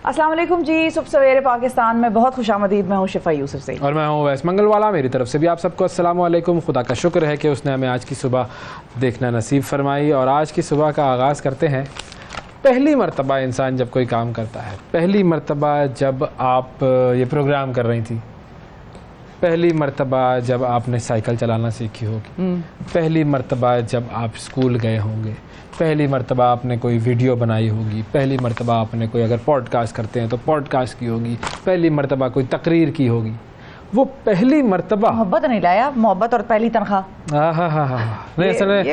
अस्सलाम वालेकुम जी, सुबह सवेरे पाकिस्तान में बहुत खुशामदीद। मैं हूँ शिफा यूसुफ से और मैं हूँ वैस मंगलवाला। मेरी तरफ से भी आप सबको अस्सलाम वालेकुम। खुदा का शुक्र है कि उसने हमें आज की सुबह देखना नसीब फरमाई। और आज की सुबह का आगाज़ करते हैं। पहली मर्तबा इंसान जब कोई काम करता है, पहली मर्तबा जब आप ये प्रोग्राम कर रही थी, पहली मर्तबा जब आपने साइकिल चलाना सीखी होगी, पहली मर्तबा जब आप स्कूल गए होंगे, पहली मर्तबा आपने कोई वीडियो बनाई होगी, पहली मर्तबा आपने कोई अगर पॉडकास्ट करते हैं तो पॉडकास्ट की होगी, पहली मर्तबा कोई तकरीर की होगी। वो पहली मर्तबा मोहब्बत नहीं लाया, मोहब्बत और पहली तनख्वाह। नहीं, असल में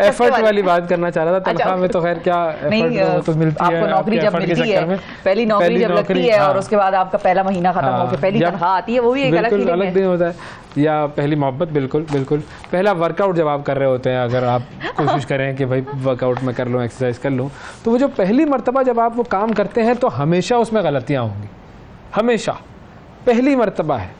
एफर्ट वाली बात करना चाह रहा था। तनख्वाह में तो खैर क्या एफर्ट तो मिलती है, आपको नौकरी जब मिलती है, पहली नौकरी जब लगती है और उसके बाद आपका पहला महीना खत्म होकर पहली तनख्वाह आती है, वो भी एक अलग दिन होता है। या पहली मोहब्बत, बिल्कुल बिल्कुल। पहला वर्कआउट जब आप कर रहे होते हैं, अगर आप कोशिश करें कि भाई वर्कआउट में कर लूँ, एक्सरसाइज कर लूँ, तो वो जो पहली मर्तबा जब आप वो काम करते हैं तो हमेशा उसमें गलतियाँ होंगी। हमेशा पहली मर्तबा है,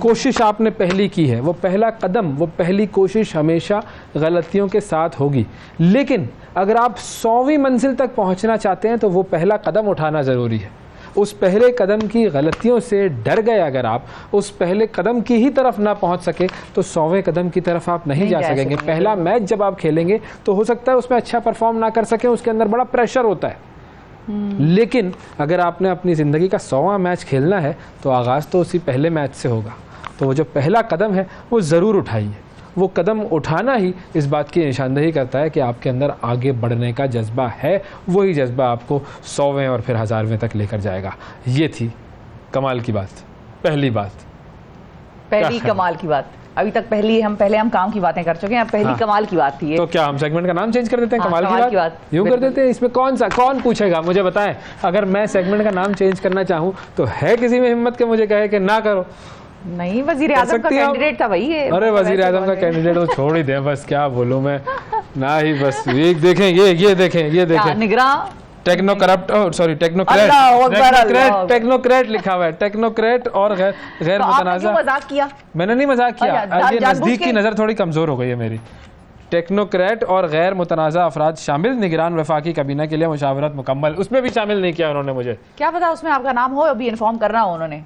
कोशिश आपने पहली की है, वो पहला कदम, वो पहली कोशिश हमेशा गलतियों के साथ होगी। लेकिन अगर आप 100वीं मंजिल तक पहुंचना चाहते हैं तो वो पहला कदम उठाना ज़रूरी है। उस पहले कदम की गलतियों से डर गए अगर आप उस पहले कदम की ही तरफ ना पहुंच सके तो 100वें कदम की तरफ आप नहीं जा सकेंगे। पहला मैच जब आप खेलेंगे तो हो सकता है उसमें अच्छा परफॉर्म ना कर सकें, उसके अंदर बड़ा प्रेशर होता है। लेकिन अगर आपने अपनी ज़िंदगी का 100वां मैच खेलना है तो आगाज़ तो उसी पहले मैच से होगा। तो वो जो पहला कदम है वो ज़रूर उठाइए। वो कदम उठाना ही इस बात की निशानदेही करता है कि आपके अंदर आगे बढ़ने का जज्बा है। वही जज्बा आपको 100वें और फिर 1000वें तक लेकर जाएगा। ये थी कमाल की बात, पहली बात, पहली कमाल की बात। अभी तक पहले हम काम की बातें कर चुके हैं, अब पहली कमाल की बात थी। तो क्या हम सेगमेंट का नाम चेंज कर देते हैं? कमाल की बात यूँ कर देते हैं। इसमें कौन पूछेगा? मुझे बताएं, अगर मैं सेगमेंट का नाम चेंज करना चाहूँ तो है किसी में हिम्मत के मुझे कहे कि ना करो? नहीं, वजीर आजम का कैंडिडेट था भाई ये। अरे वजीर आजम का कैंडिडेट तो छोड़ ही दें, बस क्या बोलूं मैं ना ही। बस ये देखें, ये देखें निगरान टेक्नोक्रेट लिखा हुआ है, टेक्नोक्रेट और गैर मुतनाज़ा। मजाक किया? मैंने नहीं मजाक किया, ये नजदीक की नजर थोड़ी कमजोर हो गई है मेरी। टेक्नोक्रेट और गैर मुतनाज़ा अफराद शामिल, निगरान वफाकी काबीना के लिए मुशावरत मुकम्मल। उसमें भी शामिल नहीं किया उन्होंने। मुझे क्या पता उसमें आपका नाम हो, अभी इन्फॉर्म करना हो उन्होंने।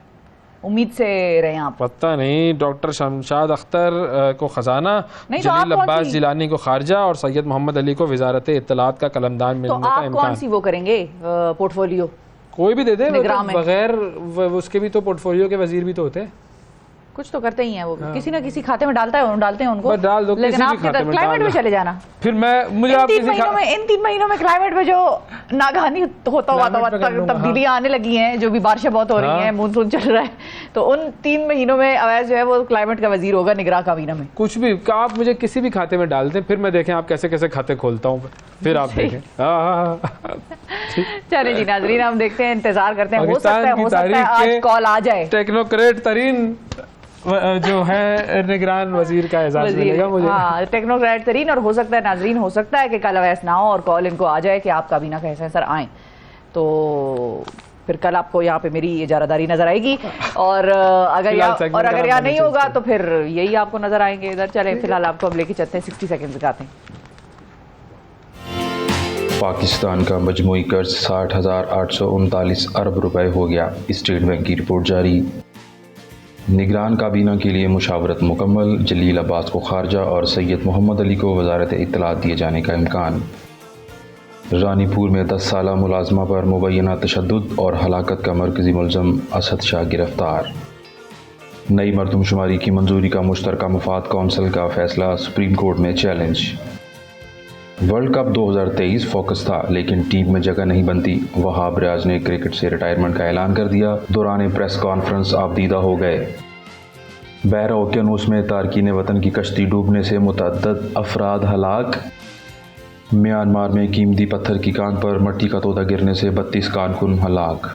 उम्मीद से रहे आप। पता नहीं। डॉक्टर शमशाद अख्तर को खजाना, जलील अब्बास जिलानी को खारजा और सैयद मोहम्मद अली को वजारत इत्तलात का कलमदान मिलने का इम्कान। कौन सी वो करेंगे पोर्टफोलियो? कोई भी दे दे, बगैर उसके भी तो पोर्टफोलियो के वजीर भी तो होते हैं। कुछ तो करते ही हैं वो, किसी ना किसी खाते में डालते हैं उनको। डाल दो, लेकिन आप क्लाइमेट में चले जाना। फिर मुझे इन 3 महीनों में क्लाइमेट में जो नागहानी होता हुआ तब्दीलियां आने लगी हैं, जो भी बारिशें बहुत हो रही हैं, मानसून चल रहा है, तो उन 3 महीनों में अवैस जो है वो क्लाइमेट का वजीर होगा निगरान काबीना में। कुछ भी आप मुझे किसी भी खाते में डाल दें, फिर मैं देखें आप कैसे कैसे खाते खोलता हूँ, फिर आप देखें। चलिए जी नाजरीन, हम देखते हैं, इंतजार करते हैं, हो सकता है आज कॉल आ जाए। टेक्नोक्रेट तरीन जो है निगरान वजीर का एजाज मिलेगा मुझे। हाँ, टेक्नोक्रेट तरीन। और हो सकता है नाजरीन, हो सकता है कि कल अवैस ना हो और कॉल इनको आ जाए कि आप काबीना का हिस्सा सर आएँ, तो फिर कल आपको यहाँ पे मेरी इजारादारी नजर आएगी। और अगर यहाँ नहीं होगा तो फिर यही आपको नजर आएंगे इधर। चले फिलहाल आपको अब लेके चलते हैं, 60 सेकंड दिखाते हैं। पाकिस्तान का मजमूई कर्ज 60,839 अरब रुपए हो गया। स्टेट बैंक की रिपोर्ट जारी। निगरान काबीना के लिए मुशावरत मुकम्मल, जलील अब्बास को खारजा और सैयद मोहम्मद अली को वजारत इत्तलात दिए जाने का इम्कान। रानीपुर में 10 साला मुलाजमा पर मुबैना तशद्दुद और हलाकत का मरकजी मुलज़म असद शाह गिरफ्तार। नई मरदमशुमारी की मंजूरी का मुश्तरका मुफाद कौंसिल का फैसला सुप्रीम कोर्ट में चैलेंज। वर्ल्ड कप 2023 फोकस था लेकिन टीम में जगह नहीं बनती। वहाब रियाज ने क्रिकेट से रिटायरमेंट का ऐलान कर दिया। दौरान प्रेस कॉन्फ्रेंस आपदीदा हो गए। बहरा ओकेनूस में तारकीन वतन की कश्ती डूबने से मुतअद्दिद अफराद हलाक। म्यांमार में कीमती पत्थर की कान पर मट्टी का तोता गिरने से 32 कारकुन हलाक।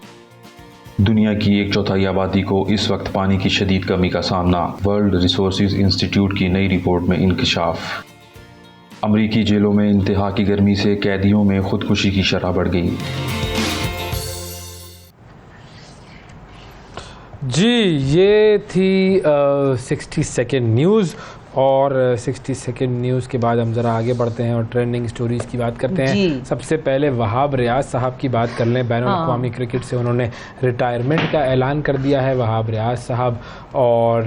दुनिया की 1/4 आबादी को इस वक्त पानी की शदीद कमी का सामना। वर्ल्ड रिसोर्सेज इंस्टीट्यूट की नई रिपोर्ट में इंकशाफ। अमरीकी जेलों में इंतहा की गर्मी से कैदियों में खुदकुशी की शरह बढ़ गई। जी, ये थी 60 सेकेंड न्यूज़। और 60 सेकंड न्यूज़ के बाद हम ज़रा आगे बढ़ते हैं और ट्रेंडिंग स्टोरीज़ की बात करते हैं। सबसे पहले वहाब रियाज साहब की बात कर लें। बैनुल अक़वामी क्रिकेट से उन्होंने रिटायरमेंट का ऐलान कर दिया है वहाब रियाज साहब। और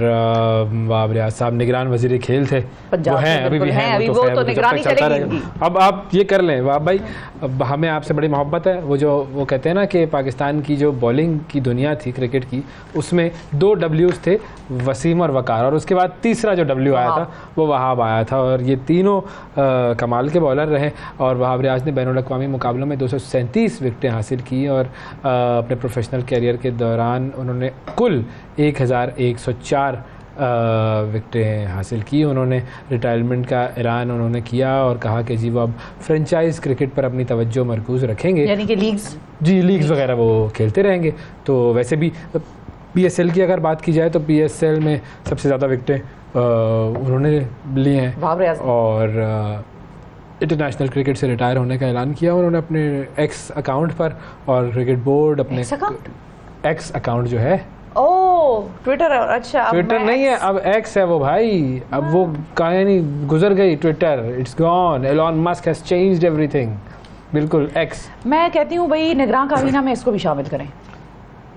वहाब रियाज साहब निगरान वज़ीर खेल थे, वो हैं अभी भी हैं, अभी वो तो निगरानी चलेगी। अब आप ये कर लें वहाब भाई, अब हमें आपसे बड़ी मोहब्बत है। वो कहते हैं ना कि पाकिस्तान की जो बॉलिंग की दुनिया थी क्रिकेट की, उसमें 2 W's थे, वसीम और वकार, और उसके बाद तीसरा जो W आया था वो वहाब आया था। और ये तीनों कमाल के बॉलर रहे। और वहाब रियाज ने बैनुल अक़वामी मुकाबलों में 237 विकेटें हासिल की और अपने प्रोफेशनल कैरियर के दौरान उन्होंने कुल 1104 विकेटें हासिल की। उन्होंने रिटायरमेंट का ऐलान उन्होंने किया और कहा कि जी वो अब फ्रेंचाइज क्रिकेट पर अपनी तवज्जो मरकूज़ रखेंगे, यानी कि लीग्स, जी लीग्स वगैरह वो खेलते रहेंगे। तो वैसे भी PSL की अगर बात की जाए तो PSL में सबसे ज़्यादा विकेटें उन्होंने लिए हैं। और इंटरनेशनल क्रिकेट से रिटायर होने का ऐलान किया उन्होंने अपने एक्स अकाउंट पर। और क्रिकेट बोर्ड अपने एक्स अकाउंट जो है, ट्विटर, अच्छा ट्विटर नहीं है अब एक्स है वो भाई, अब वो कहानी गुजर गई Twitter, it's gone. Elon Musk has changed everything. बिल्कुल एक्स। मैं कहती हूँ भाई निगरान काबीना में इसको भी शामिल करें।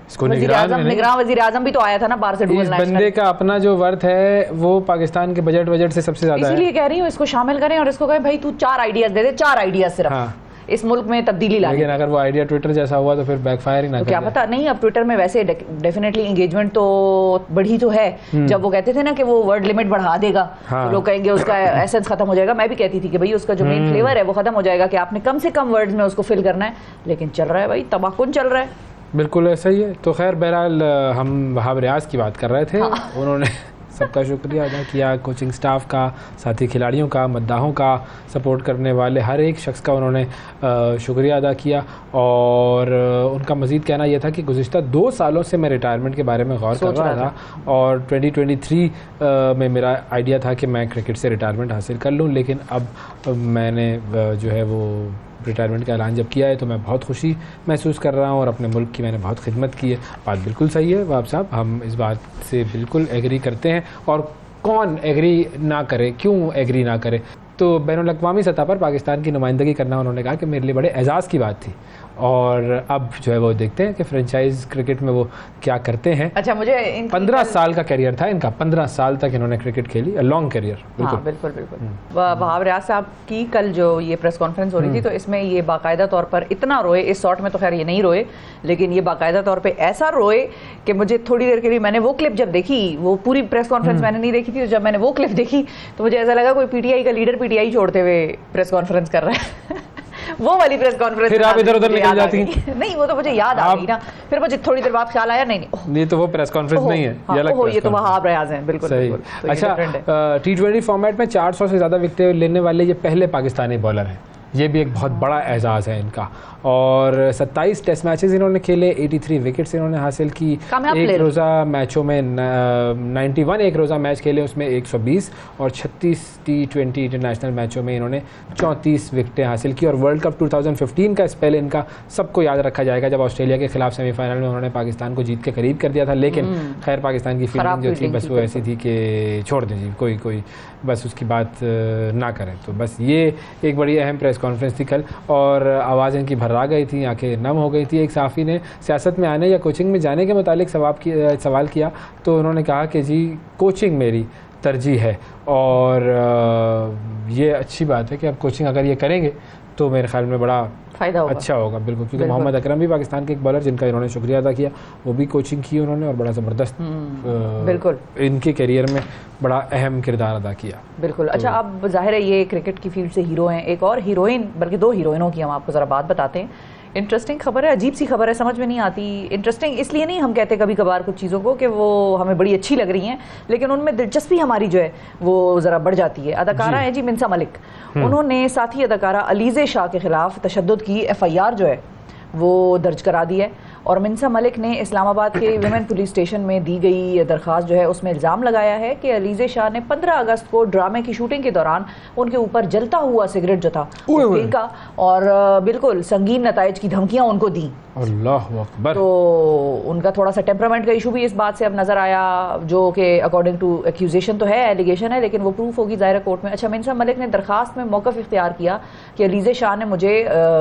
इसको निगरान वज़ीर आज़म भी तो आया था ना बाहर से। इस बंदे का अपना जो वर्थ है वो पाकिस्तान के बजट से सबसे ज्यादा है, इसीलिए कह रही हूँ इसको शामिल करें और इसको कहें भाई तू 4 आइडियाज दे दे, 4 आइडियाज सिर्फ। हाँ। इस मुल्क में तब्दीली ला। लेकिन अगर वो आइडिया ट्विटर जैसा हुआ तो फिर बैकफायर ही ना तो क्या पता। नहीं, अब ट्विटर में वैसे डेफिनेटली एंगेजमेंट तो बढ़ी तो है। जब वो कहते थे ना कि वो वर्ड लिमिट बढ़ा देगा, हाँ। तो लोग कहेंगे उसका एसेंस खत्म हो जाएगा। मैं भी कहती थी कि भाई उसका जो मेन फ्लेवर है वो खत्म हो जाएगा, कि आपने कम से कम वर्ड्स में उसको फिल करना है। लेकिन चल रहा है भाई, तबाकुन चल रहा है। बिल्कुल ऐसा ही है। तो खैर बहरहाल हम वहाब रियाज की बात कर रहे थे। हाँ। उन्होंने सबका शुक्रिया अदा किया, कोचिंग स्टाफ का, साथी खिलाड़ियों का, मद्दाहों का, सपोर्ट करने वाले हर एक शख्स का उन्होंने शुक्रिया अदा किया। और उनका मज़ीद कहना यह था कि गुज़िश्ता 2 सालों से मैं रिटायरमेंट के बारे में गौर कर रहा था और 2023 में मेरा आइडिया था कि मैं क्रिकेट से रिटायरमेंट हासिल कर लूँ, लेकिन अब मैंने जो है वो रिटायरमेंट का ऐलान जब किया है तो मैं बहुत खुशी महसूस कर रहा हूँ और अपने मुल्क की मैंने बहुत खिदमत की है। बात बिल्कुल सही है वहाब साहब, हम इस बात से बिल्कुल एग्री करते हैं। और कौन एग्री ना करे, क्यों एग्री ना करे। तो बैनुल अक़वामी सतह पर पाकिस्तान की नुमाइंदगी करना उन्होंने कहा कि मेरे लिए बड़े एजाज़ की बात थी। और अब जो है वो देखते हैं कि फ्रेंचाइज क्रिकेट में वो क्या करते हैं। अच्छा, मुझे 15 साल का करियर था इनका, 15 साल तक इन्होंने क्रिकेट खेली, लॉन्ग करियर। हाँ, बिल्कुल बिल्कुल। वहाब रियाज साहब की कल जो ये प्रेस कॉन्फ्रेंस हो रही थी तो इसमें ये बाकायदा तौर पर इतना रोए, इस शॉट में तो खैर ये नहीं रोए, लेकिन ये बाकायदा तौर पर ऐसा रोए कि मुझे थोड़ी देर के लिए, मैंने वो क्लिप जब देखी, वो पूरी प्रेस कॉन्फ्रेंस मैंने नहीं देखी थी, तो जब मैंने वो क्लिप देखी तो मुझे ऐसा लगा कोई PTI का लीडर PTI छोड़ते हुए प्रेस कॉन्फ्रेंस कर रहा है। वो वाली प्रेस कॉन्फ्रेंस फिर आप इधर उधर निकल जाती नहीं, वो तो मुझे याद आ गई ना। फिर मुझे थोड़ी देर बाद ख्याल आया नहीं तो वो प्रेस कॉन्फ्रेंस नहीं है, ये अलग ये तो वहाब रियाज हैं। बिल्कुल सही। अच्छा, T20 फॉर्मेट में 400 से ज़्यादा विकेटें लेने वाले ये पहले पाकिस्तानी बॉलर हैं। ये भी एक बहुत बड़ा एजाज़ है इनका। और 27 टेस्ट मैचेस इन्होंने खेले, 83 विकेट्स इन्होंने हासिल की। एक रोज़ा मैचों में 91 एक रोज़ा मैच खेले, उसमें 120, और 36 T20 इंटरनेशनल मैचों में इन्होंने 34 विकेटें हासिल की। और वर्ल्ड कप 2015 का स्पेल इनका सबको याद रखा जाएगा, जब ऑस्ट्रेलिया के खिलाफ सेमीफाइनल में उन्होंने पाकिस्तान को जीत के करीब कर दिया था। लेकिन खैर पाकिस्तान की फील्डिंग जो थी बस वो ऐसी थी कि छोड़ दीजिए, कोई बस उसकी बात ना करें। तो बस ये एक बड़ी अहम प्रेस कॉन्फ्रेंस थी कल, और आवाज़ इनकी भर्रा गई थी, आंखें नम हो गई थी। एक सहाफ़ी ने सियासत में आने या कोचिंग में जाने के मुतालिक सवाल किया तो उन्होंने कहा कि जी कोचिंग मेरी तरजीह है। और ये अच्छी बात है कि अब कोचिंग अगर ये करेंगे तो मेरे ख्याल में बड़ा फ़ायदा होगा। अच्छा होगा। बिल्कुल, क्योंकि मोहम्मद अकरम भी पाकिस्तान के एक बॉलर जिनका इन्होंने शुक्रिया अदा किया, वो भी कोचिंग की उन्होंने और बड़ा ज़बरदस्त बिल्कुल इनके करियर में बड़ा अहम किरदार अदा किया। बिल्कुल। अच्छा, अब जाहिर है ये क्रिकेट की फील्ड से हीरो हैं, एक और हीरोइन, बल्कि 2 हीरोइनों की हम आपको ज़रा बात बताते हैं। इंटरेस्टिंग खबर है, अजीब सी खबर है, समझ में नहीं आती। इंटरेस्टिंग इसलिए नहीं, हम कहते कभी कभार कुछ चीज़ों को कि वो हमें बड़ी अच्छी लग रही हैं, लेकिन उनमें दिलचस्पी हमारी जो है वो ज़रा बढ़ जाती है। अदाकारा है जी मिन्सा मलिक, उन्होंने साथी अदाकारा अलीज़े शाह के खिलाफ तशद्दुद की FIR जो है वो दर्ज करा दी है। और मिन्सा मलिक ने इस्लामाबाद के विमेन पुलिस स्टेशन में दी गई दरख्वास्त जो है उसमें इल्ज़ाम लगाया है कि अलीज़े शाह ने 15 अगस्त को ड्रामे की शूटिंग के दौरान उनके ऊपर जलता हुआ सिगरेट जो था वो फेंका और बिल्कुल संगीन नताइज की धमकियां उनको दी। अल्लाह अकबर। तो उनका थोड़ा सा टेम्परामेंट का इशू भी इस बात से अब नजर आया, जो कि अकॉर्डिंग टू एक्यूजेशन तो है, एलिगेशन है, लेकिन वो प्रूफ होगी ज़ाहिर कोर्ट में। अच्छा, मिन्सा मलिक ने दरखास्त में मौक़िफ़ इख्तियार किया कि अलीज़े शाह ने मुझे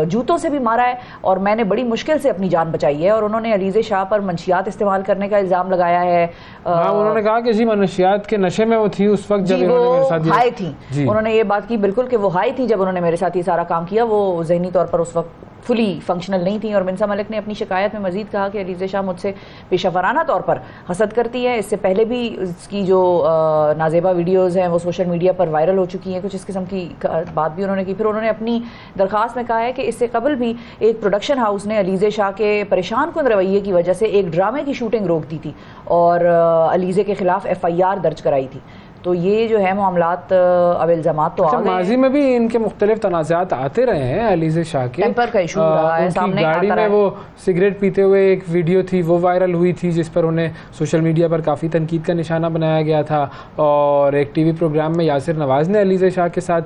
जूतों से भी मारा है और मैंने बड़ी मुश्किल से अपनी जान बचाई है, और उन्होंने अलीज़े शाह पर मनशियात इस्तेमाल करने का इल्ज़ाम लगाया है। उन्होंने कहा कि जी मनशियात के नशे में वो थी उस वक्त जब वो मेरे साथ हाई थी। उन्होंने ये बात की बिल्कुल कि वो हाई थी जब उन्होंने मेरे साथ ये सारा काम किया, वो जहनी तौर पर उस वक्त फुली फंक्शनल नहीं थी। और मिन्सा मलिक ने अपनी शिकायत में मजीद कहा कि अलीज़े शाह मुझसे पेशावराना तौर पर हसद करती है। इससे पहले भी इसकी जो नाजेबा वीडियोज़ हैं वो सोशल मीडिया पर वायरल हो चुकी हैं, कुछ इस किस्म की बात भी उन्होंने की। फिर उन्होंने अपनी दरख्वास्त में कहा है कि इससे कबल भी एक प्रोडक्शन हाउस ने अलीज़े शाह के परेशान कुन रवैये की वजह से एक ड्रामे की शूटिंग रोक दी थी और अलीज़े के खिलाफ FIR दर्ज कराई थी। तो ये जो है मामलात अब इल्ज़ामात तो आ गए। माजी में भी इनके मुख्तलिफ तनाज़ात आते रहे हैं अलीज़े शाह के। टेम्पर का इशू रहा है, सामने गाड़ी में वो सिगरेट पीते हुए एक वीडियो थी वो वायरल हुई थी जिस पर उन्हें सोशल मीडिया पर काफ़ी तनकीद का निशाना बनाया गया था। और एक TV प्रोग्राम में यासिर नवाज़ ने अलीज़े शाह के साथ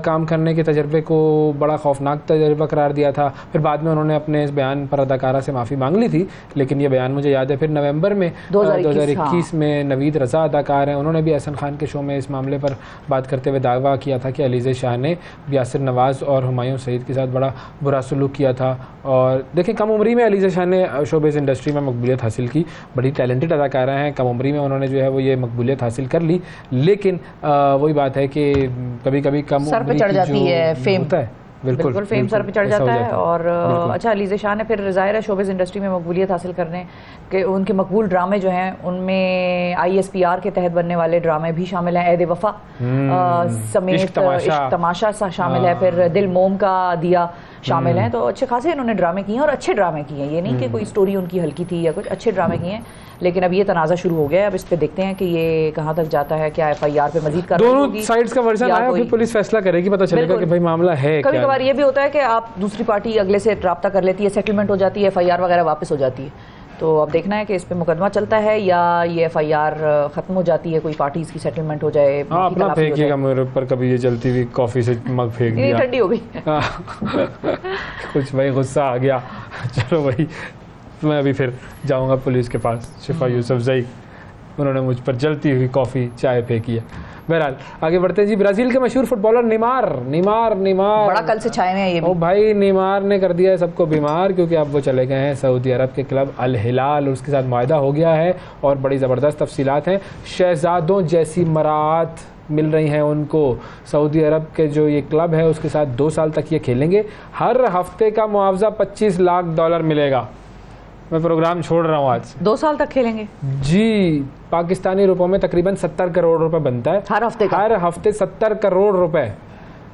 काम करने के तजर्बे को बड़ा खौफनाक तजर्बा करार दिया था। फिर बाद में उन्होंने अपने इस बयान पर अदाकारा से माफ़ी मांग ली थी, लेकिन ये बयान मुझे याद है फिर नवंबर में 2021 में नवीद रज़ा अदाकार हैं, उन्होंने भी एहसन खान के शो में इस मामले पर बात करते हुए दावा किया था कि अलीज़े शाह ने यासिर नवाज़ और हुमायूं सईद के साथ बड़ा बुरा सलूक किया था। और देखें, कम उम्री में अलीज़े शाह ने शोबिज़ इंडस्ट्री में मकबूलियत हासिल की, बड़ी टैलेंटेड अदाकारा हैं, कम उम्री में उन्होंने जो है वो ये मकबूलियत हासिल कर ली। लेकिन वही बात है कि कभी कभी कम सर पे चढ़ जाती है फेम, होता है, बिल्कुल फेम सर पे चढ़ जाता है। और अच्छा, अलीज़े शाह ने फिर ज़ाहिर है शोबिज़ इंडस्ट्री में मकबूलियत हासिल करने के उनके मकबूल ड्रामे जो हैं उनमें ISPR के तहत बनने वाले ड्रामे भी शामिल हैं। ऐद वफ़ा समेत इश्क तमाशा सा शामिल है, फिर दिल मोम का दिया शामिल हैं। तो अच्छे खासे इन्होंने ड्रामे किए हैं और अच्छे ड्रामे किए हैं, ये नहीं कि कोई स्टोरी उनकी हल्की थी या कुछ, अच्छे ड्रामे किए हैं। लेकिन अब ये तनाज़ा शुरू हो गया है, अब इस पे देखते हैं कि ये कहाँ तक जाता है, क्या FIR पे मजीद कार्रवाई होगी, दोनों साइड्स का वर्जन आया, फिर पुलिस फैसला करेगी, पता चलेगा कि भाई मामला है। कभी कभार ये भी होता है कि आप दूसरी पार्टी अगले से राब्ता कर लेती है, सेटलमेंट हो जाती है, FIR वगैरह वापस हो जाती है। तो अब देखना है कि इस पे मुकदमा चलता है या ये FIR खत्म हो जाती है, कोई पार्टी इसकी सेटलमेंट हो जाए। अपना फेंकिएगा मेरे ऊपर कभी, ये जलती हुई कॉफी से मग फेंक दिया, ठंडी हो गई कुछ भाई गुस्सा आ गया। चलो भाई, मैं अभी फिर जाऊंगा पुलिस के पास, शिफा यूसुफजई, उन्होंने मुझ पर जलती हुई कॉफ़ी चाय फेंकी है। बहरहाल आगे बढ़ते हैं जी। ब्राज़ील के मशहूर फुटबॉलर नीमार बड़ा कल से छाए हैं ये भी। भाई नीमार ने कर दिया है सबको बीमार, क्योंकि अब वो चले गए हैं सऊदी अरब के क्लब अल हिलाल, उसके साथ मुआहदा हो गया है और बड़ी ज़बरदस्त तफसीलात हैं। शहजादों जैसी मरात मिल रही हैं उनको। सऊदी अरब के जो ये क्लब है उसके साथ 2 साल तक ये खेलेंगे। हर हफ्ते का मुआवजा $25 लाख मिलेगा। मैं प्रोग्राम छोड़ रहा हूँ आज। 2 साल तक खेलेंगे जी। पाकिस्तानी रुपयों में तकरीबन 70 करोड़ रुपए बनता है हर हफ्ते का। हर हफ्ते 70 करोड़ रुपए।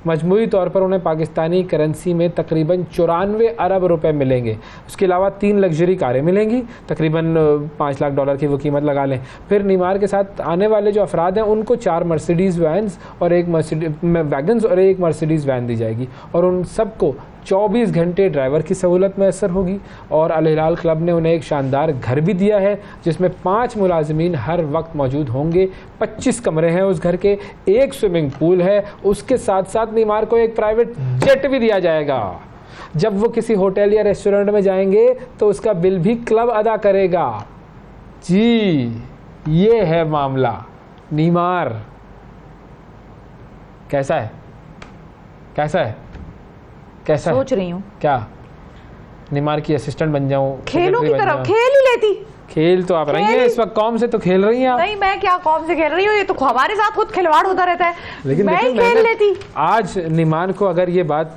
मजमूई तौर पर उन्हें पाकिस्तानी करेंसी में तकरीबन 94 अरब रुपए मिलेंगे। उसके अलावा 3 लग्जरी कारें मिलेंगी, तकरीबन $5 लाख की वो कीमत लगा लें। फिर नीमार के साथ आने वाले जो अफराद हैं उनको 4 मर्सिडीज़ वैगन्स और एक मर्सिडीज़ वैन दी जाएगी और उन सबको 24 घंटे ड्राइवर की सहूलत मैसर होगी। और अल हिलाल क्लब ने उन्हें एक शानदार घर भी दिया है जिसमें 5 मुलाजिमीन हर वक्त मौजूद होंगे। 25 कमरे हैं उस घर के, एक स्विमिंग पूल है, उसके साथ साथ नीमार को एक प्राइवेट जेट भी दिया जाएगा। जब वो किसी होटल या रेस्टोरेंट में जाएंगे तो उसका बिल भी क्लब अदा करेगा। जी, ये है मामला। नीमार कैसा है, कैसा है, कैसा सोच रही हूँ क्या नीमार की असिस्टेंट बन जाऊं, खेलों की तरफ खेल ही लेती। खेल तो आप रही हैं इस वक्त, कौम से तो खेल रही हैं आप। नहीं, मैं क्या कौम से खेल रही हूँ, ये तो हमारे साथ खुद खिलवाड़ होता रहता है, लेकिन मैं ही खेल लेती। आज नीमार को अगर ये बात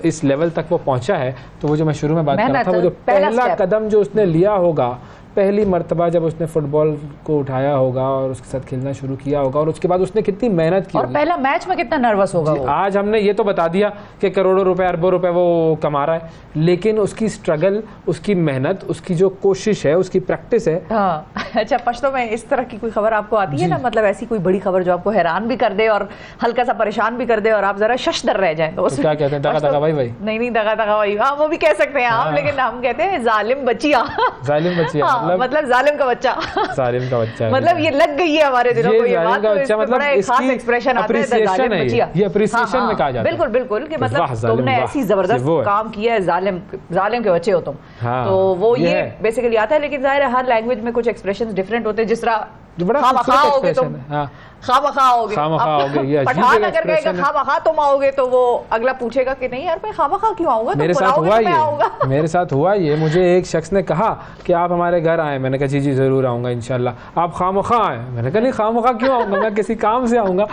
इस लेवल तक वो पहुंचा है तो वो जो मैं शुरू में बात कर रहा था, वो जो पहला कदम जो उसने लिया होगा पहली मर्तबा जब उसने फुटबॉल को उठाया होगा और उसके साथ खेलना शुरू किया होगा और उसके बाद उसने कितनी मेहनत की और पहला मैच में कितना नर्वस होगा वो। आज हमने ये तो बता दिया कि करोड़ों रुपए अरबों रुपए वो कमा रहा है, लेकिन उसकी स्ट्रगल, उसकी मेहनत, उसकी जो कोशिश है, उसकी प्रैक्टिस है। हाँ अच्छा, पश्तो में इस तरह की कोई खबर आपको आती है ना, मतलब ऐसी कोई बड़ी खबर जो आपको हैरान भी कर दे और हल्का सा परेशान भी कर दे और आप जरा शशदर रह जाए, तो क्या कहते हैं, दगा दगा भाई भाई? नहीं दगा दगा भाई, हाँ वो भी कह सकते हैं आप, लेकिन हम कहते हैं जालिम बच्चिया। जालिम बच्चिया मतलब जालिम का बच्चा, जालिम का बच्चा, मतलब ये लग गई है हमारे दिलों को ये बात, तो इसमें बड़ा एक खास एक्सप्रेशन आता है जालिम बच्चिया, ये अप्रिसिएशन में कहा जाता है। बिल्कुल बिल्कुल, कि मतलब तुमने ऐसी जबरदस्त काम किया है, जालिम के बच्चे हो तुम, तो वो ये बेसिकली आता है। लेकिन जाहिर है हर लैंग्वेज में कुछ एक्सप्रेशंस डिफरेंट होते हैं, जिस तरह खामखा आओगे तुम, खामखा आओगे, पठान अगर कहेगा खामखा तुम आओगे तो वो अगला पूछेगा कि नहीं यार मैं खामखा क्यों आऊंगा, मेरे साथ हुआ ये, मेरे साथ हुआ ये, मुझे एक शख्स ने कहा कि आप हमारे घर आए, मैंने कहा जी जी जरूर आऊंगा इंशाल्लाह। आप खामखा आए, मैंने कहा नहीं खामखा क्यों आऊंगा, मैं किसी काम से आऊंगा।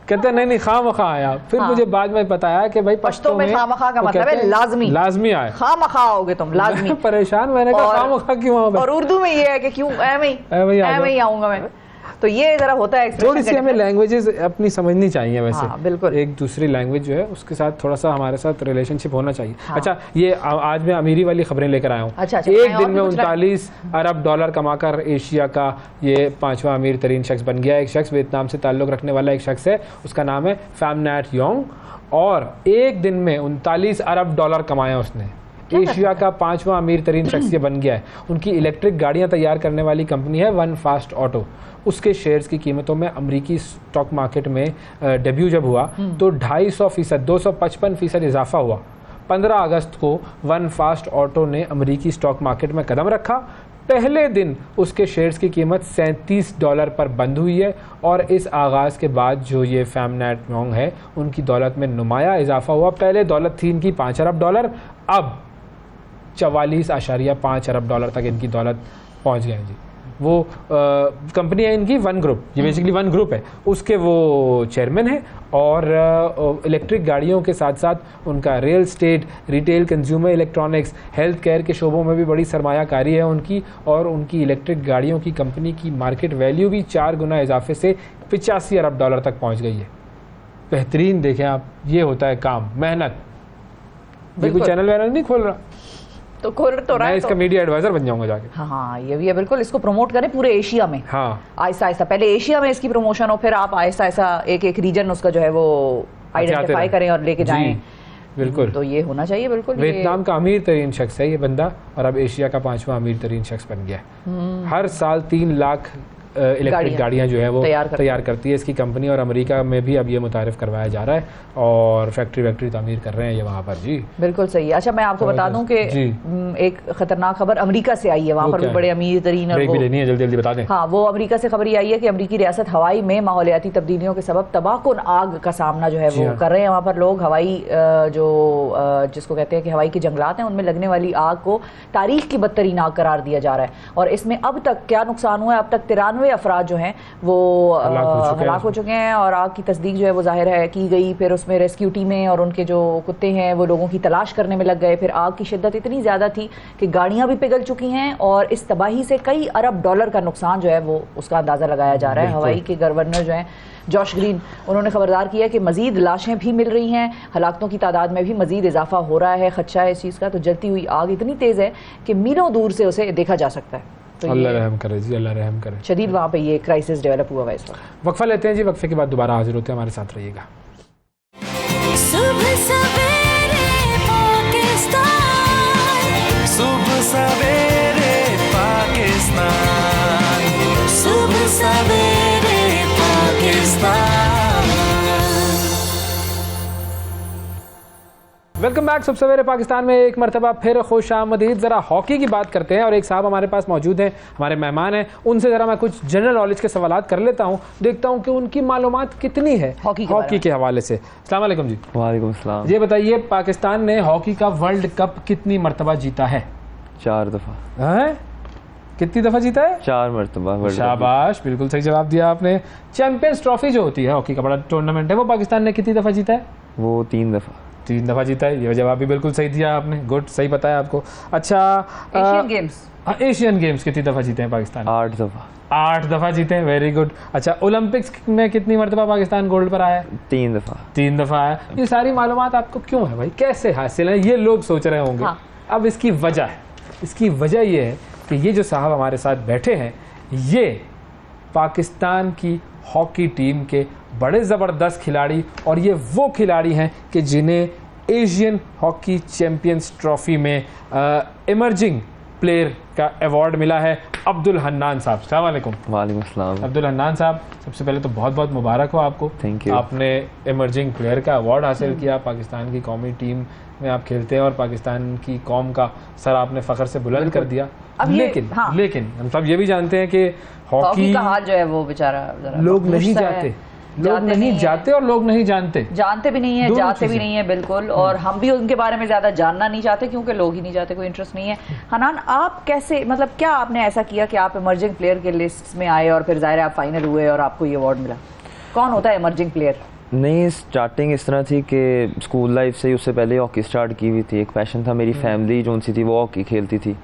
कहते नहीं खामखा आया। फिर मुझे बाद में बताया कि भाई पश्तो में खामखा का मतलब है लाजमी आए, खामखा आओगे तुम लाजमी। परेशान, मैंने कहा खामखा क्यों आऊंगा, और उर्दू में ये है कि क्यों एम ही आऊंगा मैं। तो ये जरा होता है, थोड़ी सी हमें लैंग्वेजेस अपनी समझनी चाहिए वैसे। हाँ, बिल्कुल, एक दूसरी लैंग्वेज जो है उसके साथ थोड़ा सा हमारे साथ रिलेशनशिप होना चाहिए। हाँ। अच्छा, ये आज मैं अमीरी वाली खबरें लेकर आया हूँ। अच्छा, एक दिन में 39 अरब डॉलर कमाकर एशिया का ये 5वां अमीर तरीन शख्स बन गया। एक शख्स वियतनाम से ताल्लुक रखने वाला एक शख्स है, उसका नाम है फैम नैट योंग, और एक दिन में 39 अरब डॉलर कमाया उसने। एशिया का 5वां अमीर तरीन शख्स ये बन गया है। उनकी इलेक्ट्रिक गाड़ियां तैयार करने वाली कंपनी है वन फास्ट ऑटो। उसके शेयर्स की कीमतों में अमेरिकी स्टॉक मार्केट में डेब्यू जब हुआ तो 250%, 255% इजाफा हुआ। 15 अगस्त को वन फास्ट ऑटो ने अमेरिकी स्टॉक मार्केट में कदम रखा। पहले दिन उसके शेयर्स की कीमत $37 पर बंद हुई है, और इस आगाज़ के बाद जो ये फैम नैट योंग है उनकी दौलत में नुमाया इजाफा हुआ। पहले दौलत थी इनकी $5 अरब, अब 44.5 अरब डॉलर तक इनकी दौलत पहुंच गए जी। वो कंपनी है इनकी वन ग्रुप, ये बेसिकली वन ग्रुप है, उसके वो चेयरमैन है, और इलेक्ट्रिक गाड़ियों के साथ साथ उनका real estate, retail, consumer electronics, health care के शोबों में भी बड़ी सरमायाकारी है उनकी, और उनकी इलेक्ट्रिक गाड़ियों की कंपनी की मार्केट वैल्यू भी 4 गुना इजाफे से 85 अरब डॉलर तक पहुंच गई है। बेहतरीन, देखें आप, ये होता है काम, मेहनत। ये कोई चैनल वैनल नहीं खोल रहा, तो खोल तो रहा है, मैं इसका मीडिया एडवाइजर बन जाऊंगा जाके। हाँ ये भी है, बिल्कुल, इसको प्रमोट करें पूरे एशिया में। हाँ, आहिस्ता आहिस्ता पहले एशिया में इसकी प्रमोशन हो, फिर आप आहिस्ता आहिस्ता एक एक रीजन उसका जो है वो आइडेंटिफाई करें और लेके जाएं। बिल्कुल, तो ये होना चाहिए। बिल्कुल, वियतनाम का अमीर तरीन शख्स है ये बंदा, और अब एशिया का 5वां अमीर तरीन शख्स बन गया। हर साल 3 लाख इलेक्ट्रिक गाड़ियाँ जो है वो तैयार करती है इसकी कंपनी, और अमेरिका में भी अब ये मुतारिफ करवाया जा रहा है, और फैक्ट्री तामीर कर रहे हैं ये वहाँ पर जी। बिल्कुल सही है। अच्छा, मैं आपको बता दूं कि एक खतरनाक खबर अमेरिका से आई है, वहाँ पर भी बड़े अमीर तरीन, और वो लेनी है, जल्दी जल्दी बता दें। हाँ, वो अमेरिका से खबर आई है कि अमेरिकी रियासत हवाई में माहौलियाती तब्दीलियों के सबब तबाहकुन आग का सामना जो है वो कर रहे हैं वहाँ पर लोग। हवाई जो जिसको कहते हैं कि हवाई के जंगलात हैं, उनमें लगने वाली आग को तारीख की बदतरीन आग करार दिया जा रहा है, और इसमें अब तक क्या नुकसान हुआ है, अब तक 93 अफराद जो हैं वो हलाक हो चुके हैं, और आग की तस्दीक जो है वो जाहिर है की गई। फिर उसमें रेस्क्यू टीमें और उनके जो कुत्ते हैं वो लोगों की तलाश करने में लग गए। फिर आग की शिद्दत इतनी ज़्यादा थी कि गाड़ियाँ भी पिघल चुकी हैं, और इस तबाही से कई अरब डॉलर का नुकसान जो है वो उसका अंदाज़ा लगाया जा रहा है। हवाई के गवर्नर जो हैं जॉश ग्रीन, उन्होंने खबरदार किया कि मजीद लाशें भी मिल रही हैं, हलाकतों की तादाद में भी मजीद इजाफा हो रहा है। खदशा है इस चीज़ का, तो जलती हुई आग इतनी तेज़ है कि मीलों दूर से उसे देखा जा सकता है। तो अल्लाह रहम करे जी, अल्लाह रहम करे। शदीद वहाँ पे ये क्राइसिस डेवलप हुआ है इस वक्त। वक्फा लेते हैं जी, वक्फे के बाद दोबारा हाजिर होते हैं, हमारे साथ रहिएगा। सुबह सवेरे पाकिस्तान, सुबह सवेरे पाकिस्तान, सुबह सवेरे पाकिस्तान। वेलकम बैक सब सवेरे पाकिस्तान में एक मरतबा फिर खुश आमदीद। ज़रा हॉकी की बात करते हैं, और एक साहब हमारे पास मौजूद हैं, हमारे मेहमान हैं, उनसे ज़रा मैं कुछ जनरल नॉलेज के सवालात कर लेता हूं, देखता हूं कि उनकी मालूमात कितनी है हॉकी के हवाले से। अस्सलाम वालेकुम जी। वालेकुम सलाम। ये बताइए, पाकिस्तान ने हॉकी का वर्ल्ड कप कितनी मरतबा जीता है? 4 दफ़ा। हैं? कितनी दफ़ा जीता है? 4 मरतबा। शाबाश, बिल्कुल सही जवाब दिया आपने। चैंपियंस ट्रॉफी जो होती है हॉकी का बड़ा टूर्नामेंट है, वो पाकिस्तान ने कितनी दफ़ा जीता है? वो 3 दफ़ा। 3 दफ़ा जीता है, ये जवाब भी बिल्कुल सही दिया आपने, गुड, सही पता है आपको। अच्छा, एशियन गेम्स, एशियन गेम्स कितनी दफ़ा जीते हैं पाकिस्तान? 8 दफ़ा। 8 दफ़ा जीते हैं, वेरी गुड। अच्छा, ओलंपिक्स में कितनी मरतबा पाकिस्तान गोल्ड पर आया है? 3 दफ़ा। 3 दफ़ा आया। ये सारी मालूमात आपको क्यों है भाई, कैसे हासिल है, ये लोग सोच रहे होंगे। हाँ। अब इसकी वजह है, इसकी वजह ये है कि ये जो साहब हमारे साथ बैठे हैं, ये पाकिस्तान की हॉकी टीम के बड़े ज़बरदस्त खिलाड़ी, और ये वो खिलाड़ी हैं कि जिन्हें एशियन हॉकी चैम्पियंस ट्रॉफी में इमर्जिंग प्लेयर का अवार्ड मिला है। अब्दुल हन्नान साहब, अस्सलाम वालेकुम। वालेकुम अस्सलाम। अब्दुल हन्नान साहब, सबसे पहले तो बहुत बहुत मुबारक हो आपको। Thank you। आपने इमर्जिंग प्लेयर का अवार्ड हासिल किया, पाकिस्तान की कौमी टीम में आप खेलते हैं और पाकिस्तान की कौम का सर आपने फ़ख्र से बुलंद कर दिया। अब ये- लेकिन हाँ। लेकिन हम सब ये भी जानते हैं कि हॉकी हॉकी का हाल जो है वो बेचारा जरा लोग नहीं मखदूश सा जाते, है। लोग जाते नहीं नहीं है। जाते और लोग नहीं जानते। जानते भी नहीं है, दोनों जाते भी चीज़ें। नहीं है, बिल्कुल। और हम भी उनके बारे में ज्यादा जानना नहीं चाहते क्योंकि लोग ही नहीं जाते, कोई इंटरेस्ट नहीं है। हनान, आप कैसे, मतलब क्या आपने ऐसा किया कि आप इमर्जिंग प्लेयर के लिस्ट में आए और फिर जाहिर है आप फाइनल हुए और आपको ये अवार्ड मिला? कौन होता है इमर्जिंग प्लेयर? नहीं, स्टार्टिंग इस तरह थी कि स्कूल लाइफ से ही उससे पहले हॉकी स्टार्ट की हुई थी। एक पैशन था, मेरी फैमिली जो सी थी वो हॉकी खेलती थी,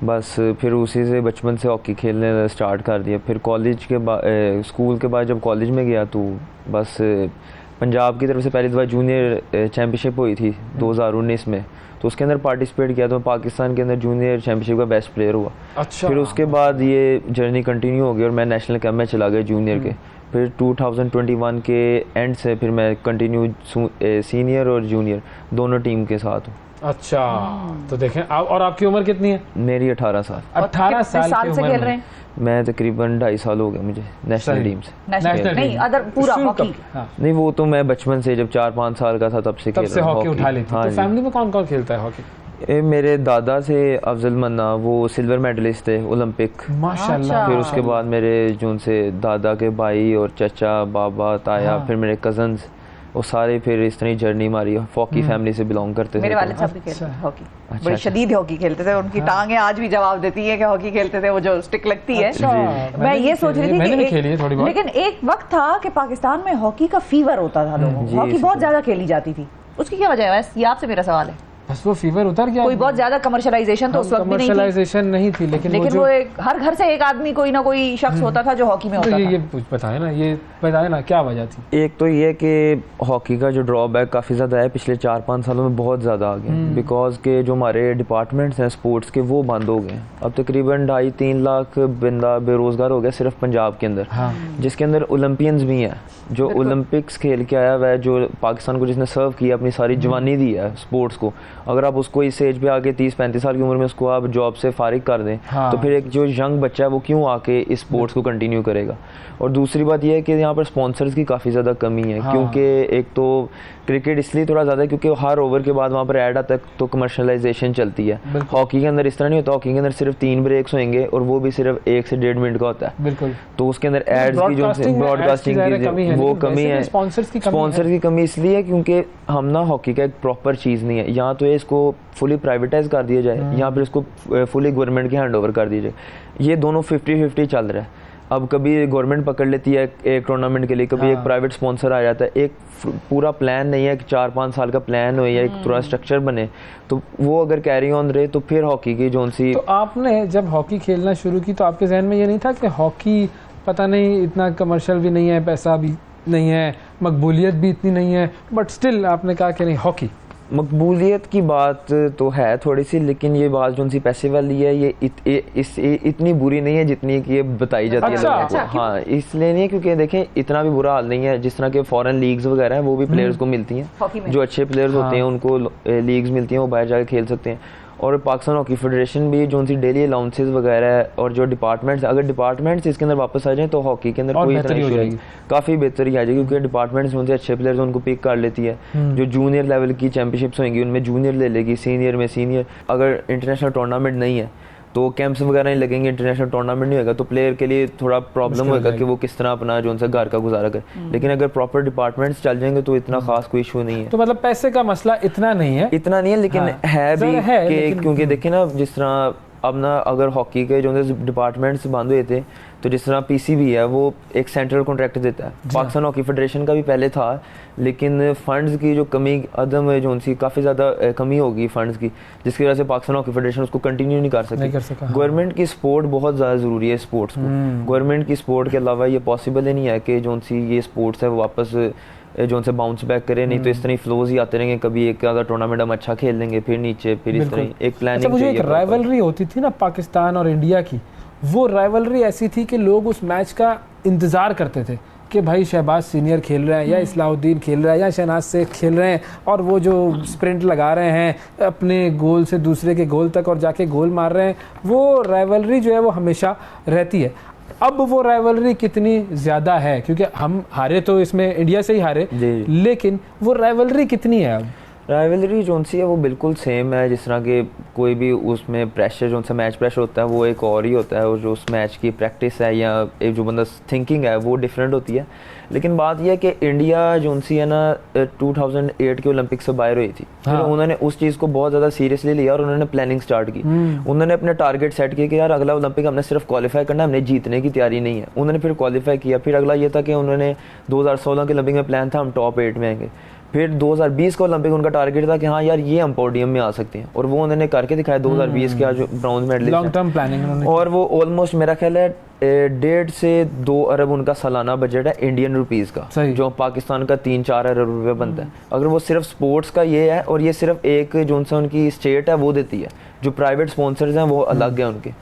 बस फिर उसी से बचपन से हॉकी खेलने स्टार्ट कर दिया। फिर कॉलेज के बाद, स्कूल के बाद जब कॉलेज में गया तो बस पंजाब की तरफ से पहली दफ़ा जूनियर चैम्पियनशिप हुई थी 2019 में, तो उसके अंदर पार्टिसिपेट किया, तो पाकिस्तान के अंदर जूनियर चैम्पियनशिप का बेस्ट प्लेयर हुआ। अच्छा। फिर उसके बाद ये जर्नी कंटिन्यू हो गई और मैं नेशनल कैंप में चला गया जूनियर के। फिर 2021 के एंड से फिर मैं कंटिन्यू सीनियर और जूनियर दोनों टीम के साथ हूँ। अच्छा, तो देखें आप, और आपकी उम्र कितनी है? मेरी 18 साल। 18 कितने साल की से उम्र खेल में। रहे हैं? मैं तकरीबन 2.5 साल हो गया मुझे नेशनल सही। टीम से। नेशनल नहीं, टीम। अदर पूरा शुरू हॉकी। कब? हाँ, नहीं, वो तो मैं बचपन से जब 4-5 साल का था तब से तब खेल से रहा हूँ हॉकी उठा लेती। हाँ तो जी। फैमिली में कौन कौन खेलता है हॉकी? मेरे दादा से अफजल मन्ना, वो सिल्वर मेडलिस्ट थे ओलंपिक। माशाल्लाह। फिर उसके बाद मेरे जो से दादा के भाई और चचा, बाबा, ताया, हाँ। फिर मेरे कजन्स, वो सारे फिर इस तरह जर्नी मारी। हॉकी फैमिली से बिलोंग करते थे। मेरे तो- वाले साहब भी खेलते थे हॉकी, बड़ी अच्छा। शदीद हॉकी खेलते थे। उनकी टांगें आज भी जवाब देती है कि हॉकी खेलते थे, वो जो स्टिक लगती है। अच्छा, मैं मैंने ये भी सोच रही खेली है, थी मैंने कि भी खेली है थोड़ी बहुत। लेकिन एक वक्त था कि पाकिस्तान में हॉकी का फीवर होता था लोगों जी, को, हॉकी इसी बहुत तरह। ज्यादा खेली जाती थी। उसकी क्या वजह है? ये आपसे मेरा सवाल है। बस वो फीवर उतर गया। कोई बहुत ज्यादा कमर्शलाइजेशन तो उस वक्त भी नहीं थी, कमर्शलाइजेशन नहीं थी, लेकिन लेकिन जो वो एक हर घर से एक आदमी, कोई ना कोई शख्स होता था जो हॉकी में तो होता ये था। बताए ना, ये बताए ना क्या वजह थी? एक तो ये कि हॉकी का जो ड्रॉबैक काफ़ी ज़्यादा है, पिछले 4-5 सालों में बहुत ज़्यादा आ गया, बिकॉज के जो हमारे डिपार्टमेंट्स हैं स्पोर्ट्स के वो बंद हो गए हैं। अब तकरीबन 2.5-3 लाख बंदा बेरोज़गार हो गया सिर्फ पंजाब के अंदर, हाँ। जिसके अंदर ओलंपियंस भी हैं, जो ओलंपिक्स खेल के आया हुआ है, जो पाकिस्तान को जिसने सर्व किया, अपनी सारी जवानी दी है स्पोर्ट्स को, अगर आप उसको इस एज पे आके 30-35 साल की उम्र में उसको आप जॉब से फारिग कर दें, हाँ। तो फिर एक जो यंग बच्चा है वो क्यों आके इस स्पोर्ट्स को कंटिन्यू करेगा। और दूसरी बात यह है कि यहाँ पर स्पॉन्सर्स की काफ़ी ज़्यादा कमी है, हाँ। क्योंकि एक तो क्रिकेट इसलिए थोड़ा ज़्यादा है क्योंकि हर ओवर के बाद वहाँ पर ऐड आता है, तो कमर्शलाइजेशन चलती है। हॉकी के अंदर इस तरह नहीं होता, हॉकी के अंदर सिर्फ 3 ब्रेक्स होंगे और वो भी सिर्फ 1 से 1.5 मिनट का होता है। बिल्कुल। तो उसके अंदर एड्स की जो ब्रॉडकास्टिंग की वो कमी है। स्पॉन्सर्स की स्पॉन्सर की कमी इसलिए है क्योंकि हम ना हॉकी का एक प्रॉपर चीज़ नहीं है, यहाँ तो ये इसको फुली प्राइवेटाइज कर दिया जाए, यहाँ पर इसको फुली गवर्नमेंट के हैंड ओवर कर दिया जाए। ये दोनों 50-50 चल रहा है। अब कभी गवर्नमेंट पकड़ लेती है एक टूर्नामेंट के लिए, कभी एक प्राइवेट स्पॉन्सर आ जाता है। एक पूरा प्लान नहीं है कि 4-5 साल का प्लान हो या एक पूरा स्ट्रक्चर बने, तो वो अगर कैरी ऑन रहे तो फिर हॉकी की जो सी। तो आपने जब हॉकी खेलना शुरू की तो आपके जहन में ये नहीं था कि हॉकी पता नहीं इतना कमर्शियल भी नहीं है, पैसा भी नहीं है, मकबूलियत भी इतनी नहीं है, बट स्टिल आपने कहा कि नहीं हॉकी? मकबूलियत की बात तो है थोड़ी सी, लेकिन ये बात जो सी पैसे वाली है ये इतनी बुरी नहीं है जितनी कि ये बताई जाती अच्छा, है लोगों को। हाँ, इसलिए नहीं है क्योंकि देखें इतना भी बुरा हाल नहीं है। जिस तरह के फॉरेन लीग्स वगैरह हैं वो भी प्लेयर्स को मिलती हॉकी हैं, में। जो अच्छे प्लेयर्स होते हैं उनको लीग्स मिलती हैं, वो बाहर जाकर खेल सकते हैं। और पाकिस्तान हॉकी फेडरेशन भी जो सी डेली अलाउंसेस वगैरह है और जो डिपार्टमेंट्स, अगर डिपार्टमेंट्स इसके अंदर वापस आ जाएं तो हॉकी के अंदर और कोई बेहतरी हो जाएगी। काफ़ी बेहतरी आ जाएगी, क्योंकि डिपार्टमेंट्स में अच्छे प्लेयर्स उनको पिक कर लेती है। जो जूनियर लेवल की चैंपियनशिप्स होंगी उनमें जूनियर ले लेगी, सीनियर में सीनियर। अगर इंटरनेशनल टूर्नामेंट नहीं है तो कैंप्स वगैरह नहीं लगेंगे, इंटरनेशनल टूर्नामेंट नहीं होगा, तो प्लेयर के लिए थोड़ा प्रॉब्लम होगा कि वो किस तरह अपना जो उनसे घर का गुजारा करे। लेकिन अगर प्रॉपर डिपार्टमेंट्स चल जाएंगे तो इतना खास कोई इशू नहीं है। तो मतलब पैसे का मसला इतना नहीं है, इतना नहीं है, लेकिन हाँ, है भी ज़रा है, कि लेकिन- क्योंकि देखिए ना, जिस तरह अब ना अगर हॉकी के जो डिपार्टमेंट्स बंद हुए थे तो जिस तरह पीसीबी है वो एक सेंट्रल कॉन्ट्रैक्ट देता है, पाकिस्तान हॉकी फेडरेशन का भी पहले था, लेकिन फ़ंड्स की जो कमी अदम है जो उनकी काफ़ी ज़्यादा कमी होगी फ़ंड्स की, जिसकी वजह से पाकिस्तान हॉकी फेडरेशन उसको कंटिन्यू नहीं कर सकी। गवर्नमेंट की सपोर्ट बहुत ज़्यादा ज़रूरी है स्पोर्ट्स को, गवर्नमेंट की सपोर्ट के अलावा ये पॉसिबल ही नहीं है कि जो सी ये स्पोर्ट्स है वो वापस जो उनसे बाउंस बैक करे, नहीं तो इस तरह फ्लोज ही आते रहेंगे, कभी एक आधा टूर्नामेंट हम अच्छा खेल लेंगे फिर नीचे, फिर इस तरह एक प्लानिंग। मुझे एक राइवलरी होती थी ना पाकिस्तान और इंडिया की, वो राइवलरी ऐसी थी कि लोग उस मैच का इंतज़ार करते थे कि भाई शहबाज सीनियर खेल रहे हैं या इस्लाउद्दीन खेल रहा है या शहनाज शेख खेल रहे हैं, और वो जो स्प्रिंट लगा रहे हैं अपने गोल से दूसरे के गोल तक और जाके गोल मार रहे हैं, वो राइवलरी जो है वो हमेशा रहती है। अब वो राइवलरी कितनी ज़्यादा है, क्योंकि हम हारे तो इसमें इंडिया से ही हारे, लेकिन वो राइवलरी कितनी है? अब राइवलरी जो सी है वो बिल्कुल सेम है, जिस तरह के कोई भी उसमें प्रेशर जो सा मैच प्रेशर होता है वो एक और ही होता है, और जो उस मैच की प्रैक्टिस है या एक जो बंदा थिंकिंग है वो डिफरेंट होती है। लेकिन बात यह है कि इंडिया जो सी है ना 2008 के ओलंपिक से बाहर हुई थी, हाँ। तो उन्होंने उस चीज़ को बहुत ज़्यादा सीरियसली लिया और उन्होंने प्लानिंग स्टार्ट की। उन्होंने अपने टारगेट सेट किए कि यार अगला ओलंपिक हमने सिर्फ क्वालिफाई करना, हमने जीतने की तैयारी नहीं है। उन्होंने फिर क्वालिफाई किया, फिर अगला ये था कि उन्होंने 2016 के ओलंपिक में प्लान था हम टॉप 8 में आएंगे, फिर 2020 का ओलंपिक उनका टारगेट था कि हाँ यार ये हम पोडियम में आ सकते हैं, और वो उन्होंने करके दिखाया 2020 के जो bronze medalist, long term planning, और वो ऑलमोस्ट मेरा ख्याल है 1.5 से 2 अरब उनका सालाना बजट है इंडियन रुपीस का, जो पाकिस्तान का 3-4 अरब रुपए बनता है। अगर वो सिर्फ स्पोर्ट्स का ये है, और ये सिर्फ एक जो उनकी स्टेट है वो देती है, जो प्राइवेट स्पॉन्सर्स हैं वो अलग है उनके,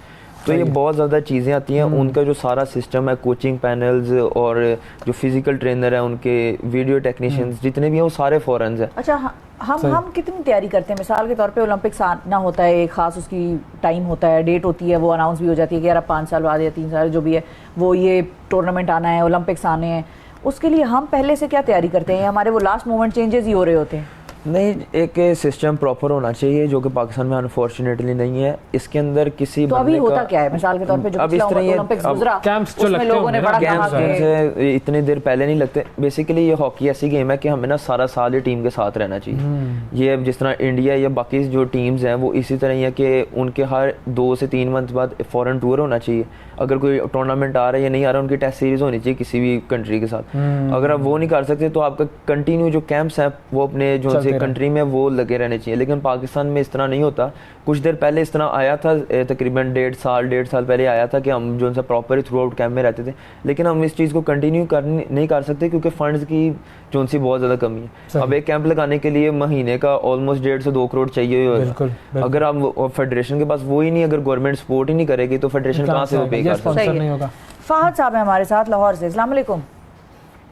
तो ये बहुत ज़्यादा चीज़ें आती हैं। उनका जो सारा सिस्टम है, कोचिंग पैनल्स और जो फिजिकल ट्रेनर है उनके, वीडियो टेक्नीशियंस जितने भी हैं वो सारे फॉरेन्स हैं। अच्छा, हम कितनी तैयारी करते हैं? मिसाल के तौर पे ओलंपिक्स आना होता है, एक खास उसकी टाइम होता है, डेट होती है, वो अनाउंस भी हो जाती है कि यार अब 5 साल बाद या 3 साल जो भी है वो ये टूर्नामेंट आना है, ओलंपिक्स आने हैं, उसके लिए हम पहले से क्या तैयारी करते हैं? हमारे वो लास्ट मोमेंट चेंजेस ही हो रहे होते हैं? नहीं, एक सिस्टम प्रॉपर होना चाहिए जो कि पाकिस्तान में अनफॉर्चुनेटली नहीं है। इसके अंदर किसी तो अभी होता क्या है? मिसाल के तौर पे जो पिछला ओलंपिक्स गुजरा उसमें लोगों ने बड़ा कहा कि इतनी देर पहले नहीं लगते। बेसिकली ये हॉकी ऐसी गेम है कि हमें ना सारा साल ये टीम के साथ रहना चाहिए। ये जिस तरह इंडिया या बाकी जो टीम्स हैं वो इसी तरह ही है कि उनके हर 2 से 3 मंथ बाद फॉरेन टूर होना चाहिए। अगर कोई टूर्नामेंट आ रहा है या नहीं आ रहा, उनकी टेस्ट सीरीज होनी चाहिए किसी भी कंट्री के साथ। अगर आप वो नहीं कर सकते तो आपका कंटिन्यू जो कैंप्स हैं वो अपने जो कंट्री में वो लगे रहने चाहिए। लेकिन पाकिस्तान में इस तरह नहीं होता। कुछ देर पहले इस तरह आया था, तकरीबन 1.5 साल पहले आया था कि हम जो उनसे प्रॉपर थ्रू आउट कैंप में रहते थे, लेकिन हम इस चीज़ को कंटिन्यू नहीं कर सकते क्योंकि फंड्स की जो उनसी बहुत ज़्यादा कमी है। अब एक कैंप लगाने के लिए महीने का ऑलमोस्ट 1.5 से 2 करोड़ चाहिए होगा। अगर आप फेडरेशन के पास वो ही नहीं, अगर गवर्नमेंट सपोर्ट ही नहीं करेगी तो फेडरेशन कहाँ से वो पे कर सकता? फहद साहब है हमारे साथ लाहौर से। अस्सलाम वालेकुम।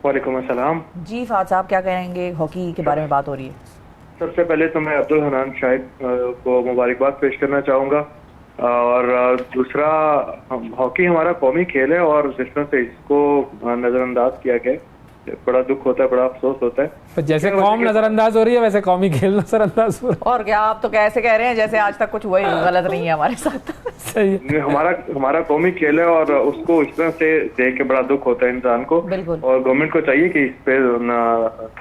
वालेकुम अस्सलाम जी। फहद साहब क्या कहेंगे? हॉकी के बारे में बात हो रही है। सबसे पहले तो मैं अब्दुल हनान शाहिद को मुबारकबाद पेश करना चाहूँगा, और दूसरा हॉकी हमारा कौमी खेल है और जिस तरह से इसको नज़रअंदाज किया गया बड़ा दुख होता है, बड़ा अफसोस होता है। जैसे कौम नजरअंदाज हो रही है वैसे कौमी खेल नजरअंदाज हो रहा है। और क्या, आप तो कैसे कह रहे हैं जैसे आज तक कुछ हुआ ही गलत नहीं है हमारे साथ। सही है। हमारा कौमी खेल है और उसको इस तरह से देख के बड़ा दुख होता है इंसान को। और गवर्नमेंट को चाहिए कि इस पे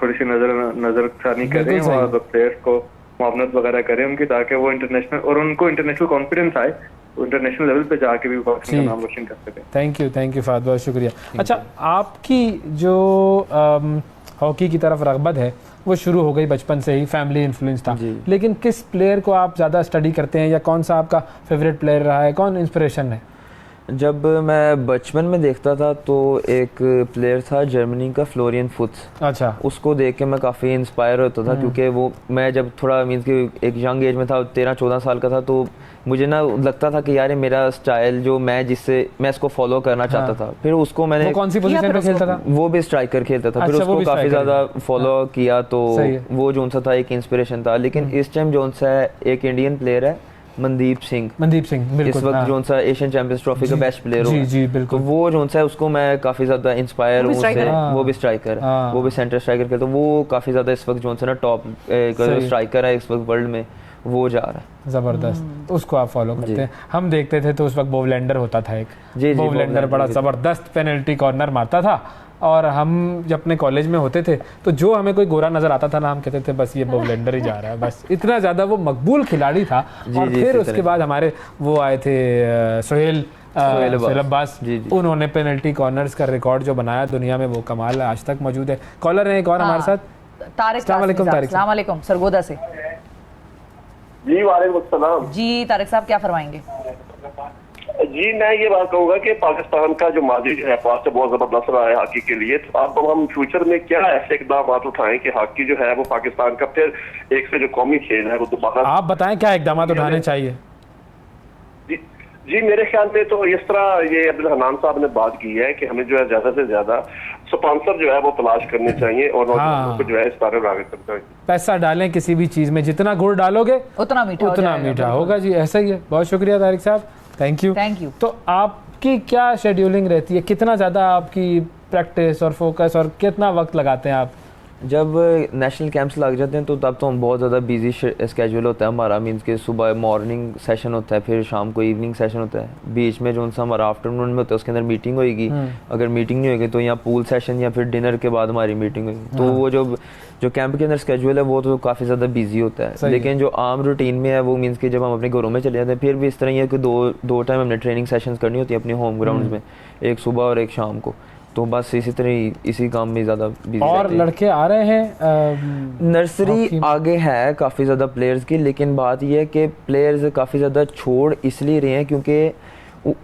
थोड़ी सी नजरसानी करें और प्लेयर्स को मुआवनत वगैरह करें उनकी, ताकि वो इंटरनेशनल और उनको इंटरनेशनल कॉन्फिडेंस आए, इंटरनेशनल लेवल पे जाके भी पाकिस्तान का नाम रोशन कर सके। थैंक यू फहद, बहुत शुक्रिया। अच्छा, आपकी जो हॉकी की तरफ रग़बत है वो शुरू हो गई बचपन से ही, फैमिली इन्फ्लुएंस था, लेकिन किस प्लेयर को आप ज़्यादा स्टडी करते हैं या कौन सा आपका फेवरेट प्लेयर रहा है, कौन इंस्पिरेशन है? जब मैं बचपन में देखता था तो एक प्लेयर था जर्मनी का, फ्लोरियन फुट्स। अच्छा। उसको देख के मैं काफ़ी इंस्पायर होता था क्योंकि वो मैं जब थोड़ा मीन्स कि एक यंग एज में था, 13-14 साल का था, तो मुझे ना लगता था कि यार मेरा स्टाइल जो मैं इसको फॉलो करना चाहता था। फिर उसको मैंने, वो कौन सी पोजीशन पे खेलता था? वो भी स्ट्राइकर खेलता था। फिर उसको काफ़ी ज़्यादा फॉलो किया तो वो जो सा था एक इंस्पिरेशन था। लेकिन इस टाइम जो सा एक इंडियन प्लेयर है मनदीप सिंह, बिल्कुल, इस वक्त जो सा एशियन चैंपियंस ट्रॉफी का बेस्ट प्लेयर हो, जी बिल्कुल, तो वो जो सा उसको मैं काफी ज्यादा इंस्पायर हूँ उससे। वो भी स्ट्राइकर है, वो भी सेंटर स्ट्राइकर खेलता है। वो काफी ज्यादा इस वक्त जो सा ना टॉप स्ट्राइकर है इस वक्त वर्ल्ड में, वो जा रहा है। जबरदस्त, उसको आप फॉलो करते हैं। हम देखते थे तो उस वक्त बोवलैंडर होता था एक, बोवलैंडर बड़ा जबरदस्त पेनल्टी कॉर्नर मारता था और हम जब अपने कॉलेज में होते थे तो जो हमें कोई गोरा नज़र आता था ना, हम कहते थे बस ये बॉबलेंडर ही जा रहा है, बस इतना ज़्यादा वो मकबूल खिलाड़ी था। और फिर उसके बाद हमारे वो आए थे सोहेल अब्बास, उन्होंने पेनल्टी कॉर्नर्स का रिकॉर्ड जो बनाया दुनिया में, वो कमाल है, आज तक मौजूद है। कॉलर है एक और हमारे साथ, तारिक। अस्सलाम वालेकुम, सरगोदा से। जी वालेकुम अस्सलाम। जी तारिक साहब क्या फरमाएंगे? जी मैं ये बात कहूँगा कि पाकिस्तान का जो माजी है पास से बहुत जबरदस्त रहा है हॉकी के लिए, तो अब हम फ्यूचर में क्या ऐसे इकदाम उठाएं कि हॉकी जो है वो पाकिस्तान का फिर एक से जो कौमी खेल है वो दोबारा। आप बताएं क्या इकदाम उठाने चाहिए? जी मेरे ख्याल में तो इस तरह ये अब्दुल हन्नान साहब ने बात की है कि हमें जो है ज्यादा से ज्यादा स्पॉन्सर जो है वो तलाश करने चाहिए और नौजवानों को जो है इस बारे में आगे करना चाहिए। पैसा डालें किसी भी चीज में, जितना गुड़ डालोगे उतना मीठा होगा। जी ऐसा ही है। बहुत शुक्रिया तारिक साहब, थैंक यू। तो आपकी क्या शेड्यूलिंग रहती है, कितना ज़्यादा आपकी प्रैक्टिस और फोकस और कितना वक्त लगाते हैं आप? जब नेशनल कैंप्स लग जाते हैं तो तब तो हम बहुत ज़्यादा बिजी स्केड्यूल होता है हमारा। मींस के सुबह मॉर्निंग सेशन होता है, फिर शाम को इवनिंग सेशन होता है, बीच में जो सा हमारा आफ्टरनून में होता है उसके अंदर मीटिंग होगी। अगर मीटिंग नहीं होगी तो यहाँ पूल सेशन या फिर डिनर के बाद हमारी मीटिंग होगी। तो वो जो कैंप के अंदर स्केड्यूल है वो तो काफ़ी ज़्यादा बिजी होता है। लेकिन जो आम रूटीन में है वो मीन्स कि जब हम अपने घरों में चले जाते हैं फिर भी इस तरह ही है कि दो टाइम हमने ट्रेनिंग सेशंस करनी होती है अपने होम ग्राउंड में, एक सुबह और एक शाम को। तो बस इसी तरह इसी काम में ज़्यादा बिजी। और लड़के आ रहे हैं नर्सरी आगे है काफ़ी ज़्यादा प्लेयर्स की, लेकिन बात यह है कि प्लेयर्स काफ़ी ज़्यादा छोड़ इसलिए रहे हैं क्योंकि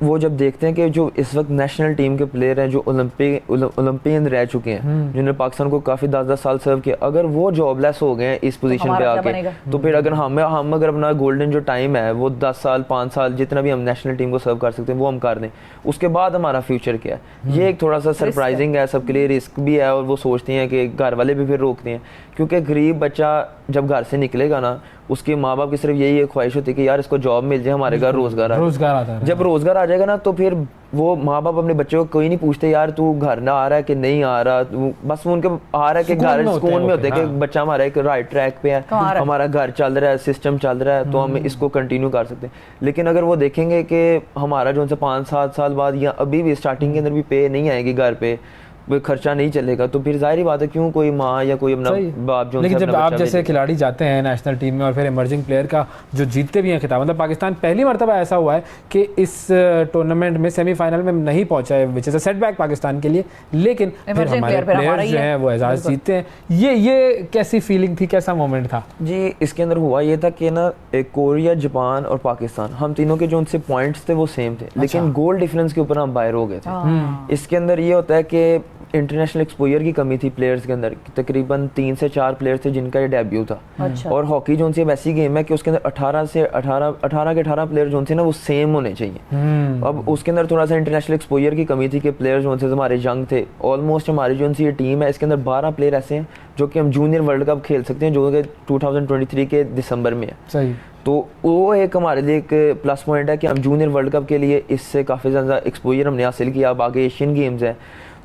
वो जब देखते हैं कि जो इस वक्त नेशनल टीम के प्लेयर हैं जो ओलंपियन रह चुके हैं, जिन्होंने पाकिस्तान को काफ़ी 10-10 साल सर्व किया, अगर वो जॉबलेस हो गए हैं इस पोजीशन पे आके, तो फिर अगर हम अगर अपना गोल्डन जो टाइम है वो 10 साल 5 साल जितना भी हम नेशनल टीम को सर्व कर सकते हैं वो हम कर दें, उसके बाद हमारा फ्यूचर क्या है। ये एक थोड़ा सा सरप्राइजिंग है सबके लिए, रिस्क भी है। और वो सोचते हैं कि घर वाले भी फिर रोकते हैं, क्योंकि गरीब बच्चा जब घर से निकलेगा ना, उसके माँ बाप की सिर्फ यही एक ख्वाहिश होती है कि यार इसको जॉब मिल जाए, हमारे घर रोजगार आता है। जब रोजगार आ जाएगा ना तो फिर वो माँ बाप अपने बच्चों को कोई नहीं पूछते यार तू घर ना आ रहा है कि नहीं आ रहा, बस वो उनके आ रहा है कि घर सुकून में होते हैं कि बच्चा हमारा एक राइट ट्रैक पे है, हमारा घर चल रहा है, सिस्टम चल रहा है, तो हम इसको कंटिन्यू कर सकते हैं। लेकिन अगर वो देखेंगे कि हमारा जो 5-7 साल बाद या अभी भी स्टार्टिंग के अंदर भी पे नहीं आएगी, घर पे खर्चा नहीं चलेगा, तो फिर जाहिर बात है क्यों कोई माँ या कोई अपना बाप जो। लेकिन जब आप जैसे खिलाड़ी जाते हैं नेशनल टीम में और फिर इमर्जिंग प्लेयर का जो जीतते भी हैं खिताब, मतलब पाकिस्तान पहली मरतबा ऐसा हुआ है कि इस टूर्नामेंट में सेमीफाइनल में नहीं पहुंचा है, which is a setback Pakistan के लिए, लेकिन फिर हमारे प्लेयर जो हैं वो एजाज जीतते हैं। ये कैसी फीलिंग थी, कैसा मोमेंट था? जी इसके अंदर हुआ ये था कि ना कोरिया, जापान और पाकिस्तान, हम तीनों के जो उनसे पॉइंट्स थे वो सेम थे, लेकिन गोल डिफरेंस के ऊपर हम बाहर हो गए थे। इसके अंदर ये होता है कि इंटरनेशनल एक्सपोजर की कमी थी प्लेयर्स के अंदर, तकरीबन 3 से 4 प्लेयर्स थे जिनका ये डेब्यू था। और हॉकी जो सी वैसी गेम है कि उसके अंदर 18 के 18 प्लेयर जो थे ना वो सेम होने चाहिए। अब उसके अंदर थोड़ा सा इंटरनेशनल एक्सपोजर की कमी थी कि प्लेयर्स जो थे हमारे यंग थे। ऑलमोस्ट हमारी जो सी ये टीम है इसके अंदर 12 प्लेयर ऐसे हैं जो कि हम जूनियर वर्ल्ड कप खेल सकते हैं, जो कि 2023 के दिसंबर में है। सही। तो वो एक हमारे लिए एक प्लस पॉइंट है कि हम जूनियर वर्ल्ड कप के लिए इससे काफ़ी ज़्यादा एक्सपोजर हमने हासिल किया। अब आगे एशियन गेम्स है,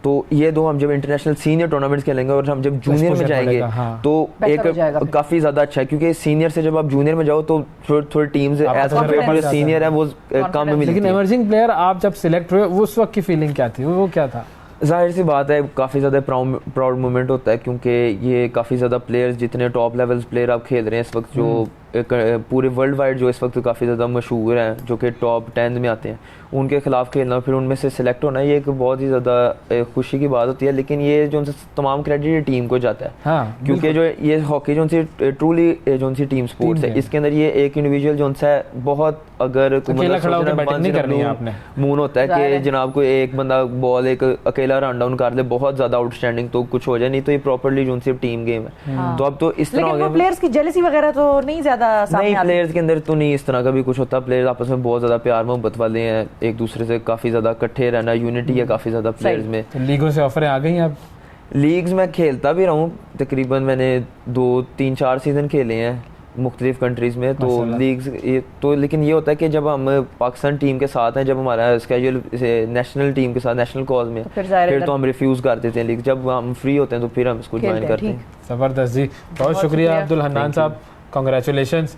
तो ये दो हम जब इंटरनेशनल सीनियर टूर्नामेंट्स खेलेंगे और हम जब जूनियर में जाएंगे तो एक काफ़ी ज़्यादा अच्छा है, क्योंकि सीनियर से जब आप जूनियर में जाओ तो थोड़ी teams as compare to senior है वो कम मिलती है। लेकिन इमर्जिंग प्लेयर आप जब सिलेक्ट हुए उस वक्त की फीलिंग क्या थी, वो क्या था? जाहिर सी बात है काफ़ी ज़्यादा प्राउड मोमेंट होता है, क्योंकि ये काफ़ी ज़्यादा प्लेयर्स जितने टॉप लेवल्स प्लेयर आप खेल रहे हैं इस वक्त, जो पूरे वर्ल्ड वाइड जो इस वक्त काफ़ी ज़्यादा मशहूर हैं, जो कि टॉप 10 में आते हैं, उनके खिलाफ खेलना फिर उनमें से सिलेक्ट होना ये एक बहुत ही ज़्यादा खुशी की बात होती है। लेकिन ये जो उनसे तमाम क्रेडिट टीम को जाता है। हाँ, क्योंकि जो ये हॉकी जो सी ट्रूली जो सी टीम स्पोर्ट्स है, इसके अंदर ये एक इंडिविजुअल जो है बहुत अगर मून होता है कि जनाब को एक बंदा बॉल एक अकेला रन डाउन कर ले बहुत ज़्यादा आउटस्टैंडिंग तो कुछ हो जाए, नहीं तो ये प्रॉपर्ली जो सी टीम गेम है। तो अब तो इस तरह प्लेयर्स की जेलसी वगैरह तो नहीं ज़्यादा नहीं, प्लेयर्स के अंदर तो नहीं इस तरह का भी कुछ होता। प्लेयर्स आपस में बहुत ज़्यादा प्यार मोहब्बत वाले हैं, एक दूसरे से काफ़ी ज़्यादा इकट्ठे रहना, यूनिटी है काफ़ी ज़्यादा प्लेयर्स में। तो लीगों से ऑफर आ गई अब? लीग्स में खेलता भी रहा हूँ, तकरीबन मैंने 2-3-4 सीज़न खेले हैं मुख्तलिफ कंट्रीज़ में। तो लीग्स ये तो, लेकिन ये होता है कि जब हम पाकिस्तान टीम के साथ हैं, जब हमारा स्केड्यूल नेशनल टीम के साथ नेशनल कॉज में फिर तो हम रिफ्यूज़ कर देते हैं लीग, जब हम फ्री होते हैं तो फिर हम इसको ज्वाइन करते हैं। ज़बरदस्त जी, बहुत शुक्रिया अब्दुल हन्नान साहब, कांग्रेचुलेशंस।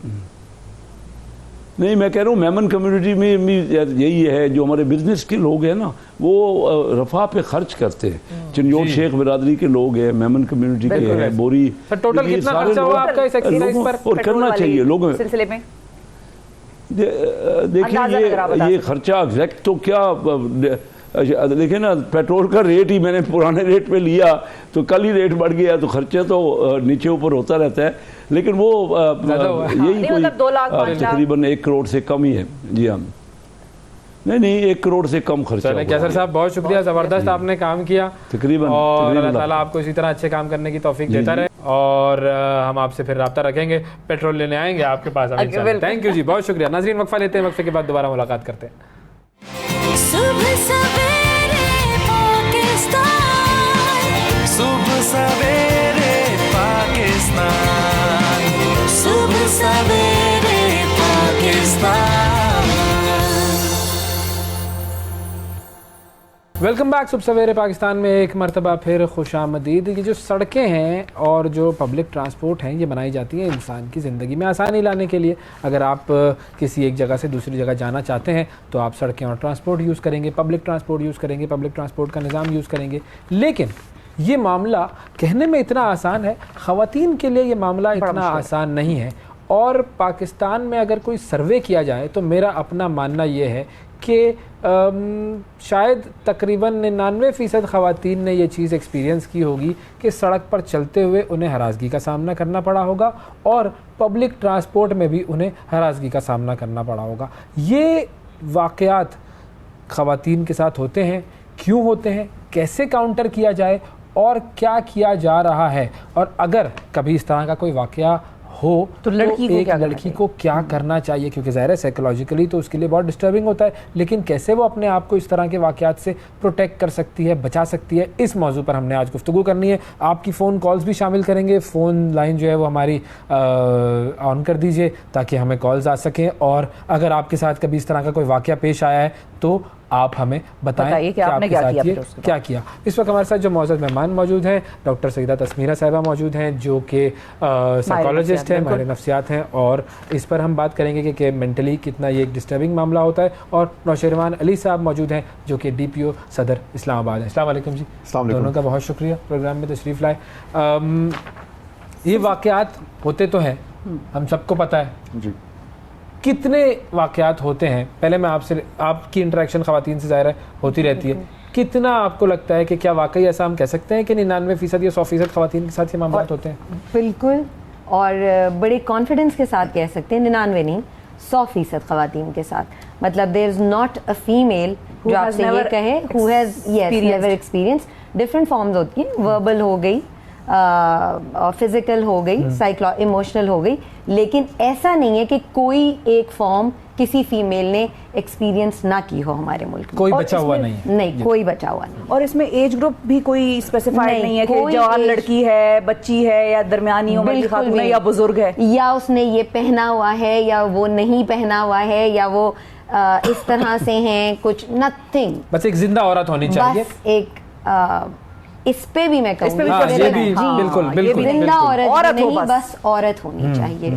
नहीं, मैं कह रहा हूँ मेमन कम्युनिटी में भी यही है, जो हमारे बिजनेस के लोग हैं ना वो रफा पे खर्च करते हैं। चिन्योट शेख बिरादरी के लोग हैं, मेमन कम्युनिटी के हैं, बोरी। टोटल कितना खर्चा हुआ आपका इस एक्सरसाइज पर? और करना चाहिए लोगों सिलसिले में। देखिए ये खर्चा एग्जैक्ट तो क्या, देखिए ना पेट्रोल का रेट ही मैंने पुराने रेट पे लिया तो कल ही रेट बढ़ गया, तो खर्चे तो नीचे ऊपर होता रहता है, लेकिन वो यही कोई तकरीबन 1 करोड़ से कम ही है। जी हाँ, नहीं 1 करोड़ से कम खर्चा। कैसर साहब बहुत शुक्रिया, जबरदस्त आपने काम किया तकरीबन, और अल्लाह ताला आपको इसी तरह अच्छे काम करने की तौफीक देता रहे, और हम आपसे फिर राब्ता रखेंगे, पेट्रोल लेने आएंगे आपके पास। थैंक यू जी, बहुत शुक्रिया। नाज़रीन वक्फा लेते हैं, वक्फे के बाद दोबारा मुलाकात करते हैं। सुबह सवेरे पाकिस्तान, सुबह सवेरे पाकिस्तान, सुबह सवेरे पाकिस्तान। वेलकम बैक सुबह सवेरे पाकिस्तान में एक मरतबा फिर खुशामदीद। ये जो सड़कें हैं और जो पब्लिक ट्रांसपोर्ट हैं ये बनाई जाती हैं इंसान की ज़िंदगी में आसानी लाने के लिए। अगर आप किसी एक जगह से दूसरी जगह जाना चाहते हैं तो आप सड़कें और ट्रांसपोर्ट यूज़ करेंगे, पब्लिक ट्रांसपोर्ट यूज़ करेंगे, पब्लिक ट्रांसपोर्ट का निज़ाम यूज़ करेंगे। लेकिन ये मामला कहने में इतना आसान है, ख़वातीन के लिए ये मामला इतना आसान नहीं है। और पाकिस्तान में अगर कोई सर्वे किया जाए तो मेरा अपना मानना ये है कि शायद तकरीबन 99% ख़वातीन ने ये चीज़ एक्सपीरियंस की होगी कि सड़क पर चलते हुए उन्हें हरासगी का सामना करना पड़ा होगा और पब्लिक ट्रांसपोर्ट में भी उन्हें हरासगी का सामना करना पड़ा होगा। ये वाक़यात ख़वातीन के साथ होते हैं, क्यों होते हैं, कैसे काउंटर किया जाए और क्या किया जा रहा है, और अगर कभी इस तरह का कोई वाक़या हो तो लड़की को क्या करना चाहिए, क्योंकि ज़ाहिर है साइकोलॉजिकली तो उसके लिए बहुत डिस्टर्बिंग होता है, लेकिन कैसे वो अपने आप को इस तरह के वाक़यात से प्रोटेक्ट कर सकती है, बचा सकती है। इस मौजू पर हमने आज गुफ्तगू करनी है। आपकी फ़ोन कॉल्स भी शामिल करेंगे, फ़ोन लाइन जो है वो हमारी ऑन कर दीजिए ताकि हमें कॉल्स आ सकें, और अगर आपके साथ कभी इस तरह का कोई वाक़या पेश आया है तो आप हमें बताएं कि आपने क्या किया। इस वक्त हमारे साथ जो मौजूद मेहमान मौजूद हैं, डॉक्टर सईदा तस्मीरा साहिबा मौजूद हैं जो कि साइकोलॉजिस्ट हैं, माहिर नफ्सियात हैं, और इस पर हम बात करेंगे कि मेंटली कितना ये एक डिस्टर्बिंग मामला होता है। और नौशरवान अली साहब मौजूद हैं जो कि DPO सदर इस्लामाबाद हैं। अस्सलाम वालेकुम जी, दोनों का बहुत शुक्रिया प्रोग्राम में तशरीफ़ लाए। ये वाक़यात होते तो हैं, हम सबको पता है जी। कितने वाक़यात होते हैं? पहले मैं आपसे, आपकी इंटरेक्शन ख़वातीन से ज़ाहिर होती रहती है, कितना आपको लगता है कि क्या वाकई ऐसा हम कह सकते हैं कि 99% या 100% ख़वातीन के साथ ये मामला होते हैं? बिल्कुल, और बड़े कॉन्फिडेंस के साथ कह सकते हैं, 99 नहीं 100% ख़वातीन के साथ। मतलब there is not a female जो आपसे ये कहे who has never experience. Different forms होती हैं, वर्बल हो गई, फिजिकल हो गई, इमोशनल हो गई, लेकिन ऐसा नहीं है कि कोई एक फॉर्म किसी फीमेल ने एक्सपीरियंस ना की हो हमारे मुल्क में। कोई बचा हुआ नहीं है। नहीं, कोई बचा हुआ नहीं। और इसमें एज ग्रुप भी कोई स्पेसिफाइड नहीं है कि जवान लड़की है, बच्ची है, या दरमियानी उम्र की खातून है, या बुजुर्ग है, या उसने ये पहना हुआ है या वो नहीं पहना हुआ है, या वो इस तरह से हैं, कुछ नथिंग। बस एक जिंदा औरत होनी चाहिए। बस एक इस पे भी मैं कहूँगी बिल्कुल जिंदा औरत नहीं, बस औरत होनी चाहिए।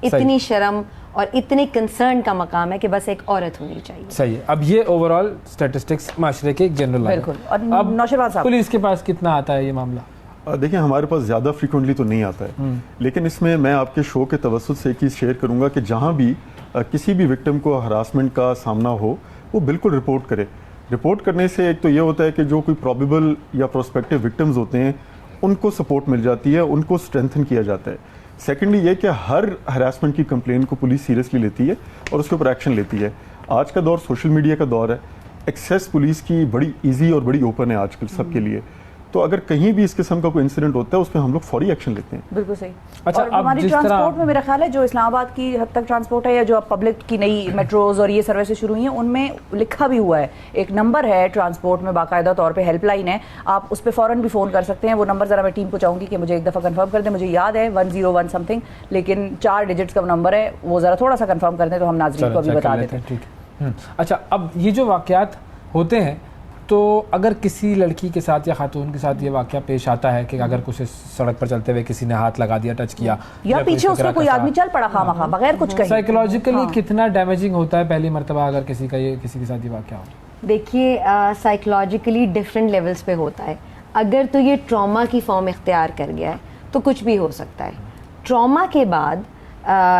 इतनी शर्म और इतनी कंसर्न का मकाम है कि बस एक औरत होनी चाहिए। सही है। अब ये ओवरऑल स्टैटिस्टिक्स माशरे के एक जनरल है। बिल्कुल। और अब नौशरवान साहब, पुलिस के पास कितना आता है ये मामला? देखिए, हमारे पास ज़्यादा फ्रीक्वेंटली तो नहीं आता है, लेकिन इसमें मैं आपके शो के तवज्जुह से एक चीज़ शेयर करूँगा कि जहाँ भी किसी भी विक्टिम को हरासमेंट का सामना हो वो बिल्कुल रिपोर्ट करे। रिपोर्ट करने से एक तो ये होता है कि जो कोई प्रॉबेबल या प्रोस्पेक्टिव विक्टिम्स होते हैं उनको सपोर्ट मिल जाती है, उनको स्ट्रेंथन किया जाता है। सेकेंडली ये कि हर हरासमेंट की कंप्लेन को पुलिस सीरियसली लेती है और उसके ऊपर एक्शन लेती है। आज का दौर सोशल मीडिया का दौर है, एक्सेस पुलिस की बड़ी इजी और बड़ी ओपन है आजकल सबके लिए, तो अगर कहीं भी इस किस्म का कोई इंसिडेंट होता है उस पर हम लोग फौरी एक्शन लेते हैं। बिल्कुल सही। अच्छा, और हमारी ट्रांसपोर्ट में मेरा ख्याल है जो इस्लामाबाद की हद तक ट्रांसपोर्ट है या जो अब पब्लिक की नई मेट्रोज और ये सर्विसेज शुरू हुई हैं उनमें लिखा भी हुआ है, एक नंबर है ट्रांसपोर्ट में बाकायदा तौर पे, हेल्पलाइन है, आप उस पर फ़ौरन भी फ़ोन कर सकते हैं। वो नंबर ज़रा मैं टीम को चाहूँगी कि मुझे एक दफ़ा कंफर्म कर दें, मुझे याद है 101 समथिंग, लेकिन 4 डिजिट्स का नंबर है, वो ज़रा थोड़ा सा कंफर्म कर दें तो हम नाज़रीन को अभी बता देते हैं। अच्छा, अब ये जो वाक़यात होते हैं तो अगर किसी लड़की के साथ या खातून के साथ ये वाक़या पेश आता है कि अगर कुछ सड़क पर चलते हुए किसी ने हाथ लगा दिया, टच किया, या पीछे उसका कोई आदमी चल पड़ा खामखा बगैर कुछ कहे, साइकोलॉजिकली कितना डैमेजिंग होता है पहली मरतबा अगर किसी के साथ ये वाक़या हो? देखिए, साइकोलॉजिकली डिफरेंट लेवल्स पे होता है। अगर तो ये ट्रॉमा की फॉर्म इख्तियार कर गया है तो कुछ भी हो सकता है। ट्रॉमा के बाद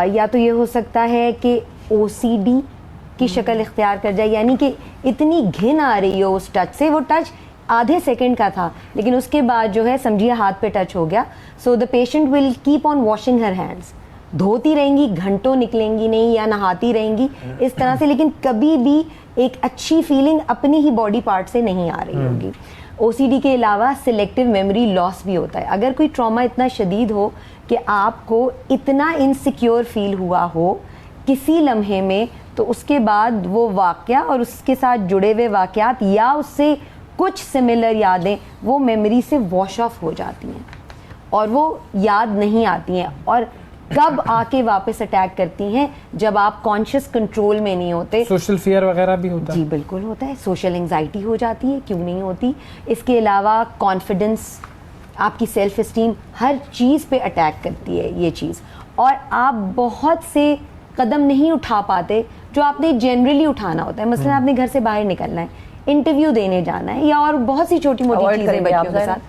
या तो ये हो सकता है कि OCD की शक्ल इख्तियार कर जाए, यानी कि इतनी घिन आ रही हो उस टच से, वो टच आधे सेकंड का था लेकिन उसके बाद जो है समझिए हाथ पे टच हो गया। So the patient will keep on washing her hands, धोती रहेंगी, घंटों निकलेंगी नहीं या नहाती रहेंगी इस तरह से, लेकिन कभी भी एक अच्छी फीलिंग अपनी ही बॉडी पार्ट से नहीं आ रही होगी। OCD के अलावा सिलेक्टिव मेमोरी लॉस भी होता है। अगर कोई ट्रॉमा इतना शदीद हो कि आपको इतना इनसिक्योर फील हुआ हो किसी लम्हे में, तो उसके बाद वो वाक़या और उसके साथ जुड़े हुए वाक़यात या उससे कुछ सिमिलर यादें वो मेमोरी से वॉश ऑफ हो जाती हैं और वो याद नहीं आती हैं। और कब आके वापस अटैक करती हैं? जब आप कॉन्शियस कंट्रोल में नहीं होते। सोशल फियर वगैरह भी होता है? जी बिल्कुल होता है। सोशल एंजाइटी हो जाती है, क्यों नहीं होती। इसके अलावा कॉन्फिडेंस, आपकी सेल्फ इस्टीम, हर चीज़ पे अटैक करती है ये चीज़। और आप बहुत से कदम नहीं उठा पाते जो आपने जनरली उठाना होता है। मसलन आपने घर से बाहर निकलना है, इंटरव्यू देने जाना है, या और बहुत सी छोटी मोटी चीज़ें बच्चियों के साथ,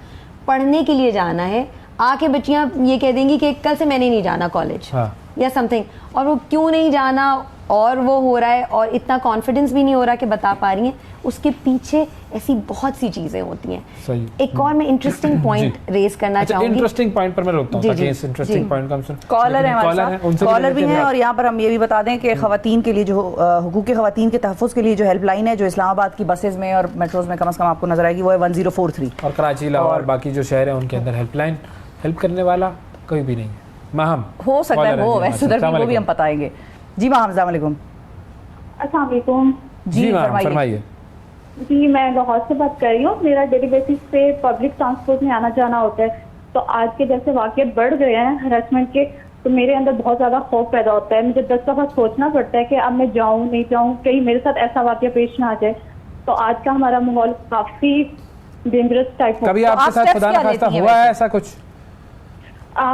पढ़ने के लिए जाना है, आके बच्चियां ये कह देंगी कि कल से मैंने नहीं जाना कॉलेज या समथिंग, और वो क्यों नहीं जाना और वो हो रहा है और इतना कॉन्फिडेंस भी नहीं हो रहा कि बता पा रही हैं। उसके पीछे ऐसी बहुत सी चीजें होती हैं। सही। एक और मैं इंटरेस्टिंग पॉइंट रेज करना चाहूंगी। इंटरेस्टिंग पॉइंट पर मैं रोकता हूं ताकि इस इंटरेस्टिंग पॉइंट का हम कॉलर है हमारे साथ, कॉलर भी हैं। और यहाँ पर हम ये भी बता दें कि खवातीन के लिए जो हुकूक खवातीन के तहफ़्फ़ुज़ के लिए जो हेल्पलाइन है, जो इस्लामाबाद की बसेज में और मेट्रोज में कम से कम आपको नजर आएगी, वो है 1043। और कराची, लाहौर, बाकी जो शहर है उनके अंदर हेल्पलाइन, हेल्प करने वाला कोई भी नहीं है। माहम हो सकता है वो वैसे उधर भी, वो भी हम बताएंगे। जी माहम, अस्सलाम वालेकुम। अस्सलाम वालेकुम। जी फरमाइए। जी, मैं लाहौर से बात कर रही हूँ। मेरा डेली बेसिस पे पब्लिक ट्रांसपोर्ट में आना जाना होता है, तो आज के जैसे वाक़ये बढ़ गए हैं हरासमेंट के, तो मेरे अंदर बहुत ज़्यादा खौफ पैदा होता है। मुझे 10 दफ़ा सोचना पड़ता है कि अब मैं जाऊँ नहीं जाऊँ, कहीं मेरे साथ ऐसा वाक़या पेश ना आ जाए। तो आज का हमारा माहौल काफ़ी डेंजरस टाइप हो। कभी आपके साथ खुदा न खास्ता हुआ है ऐसा कुछ?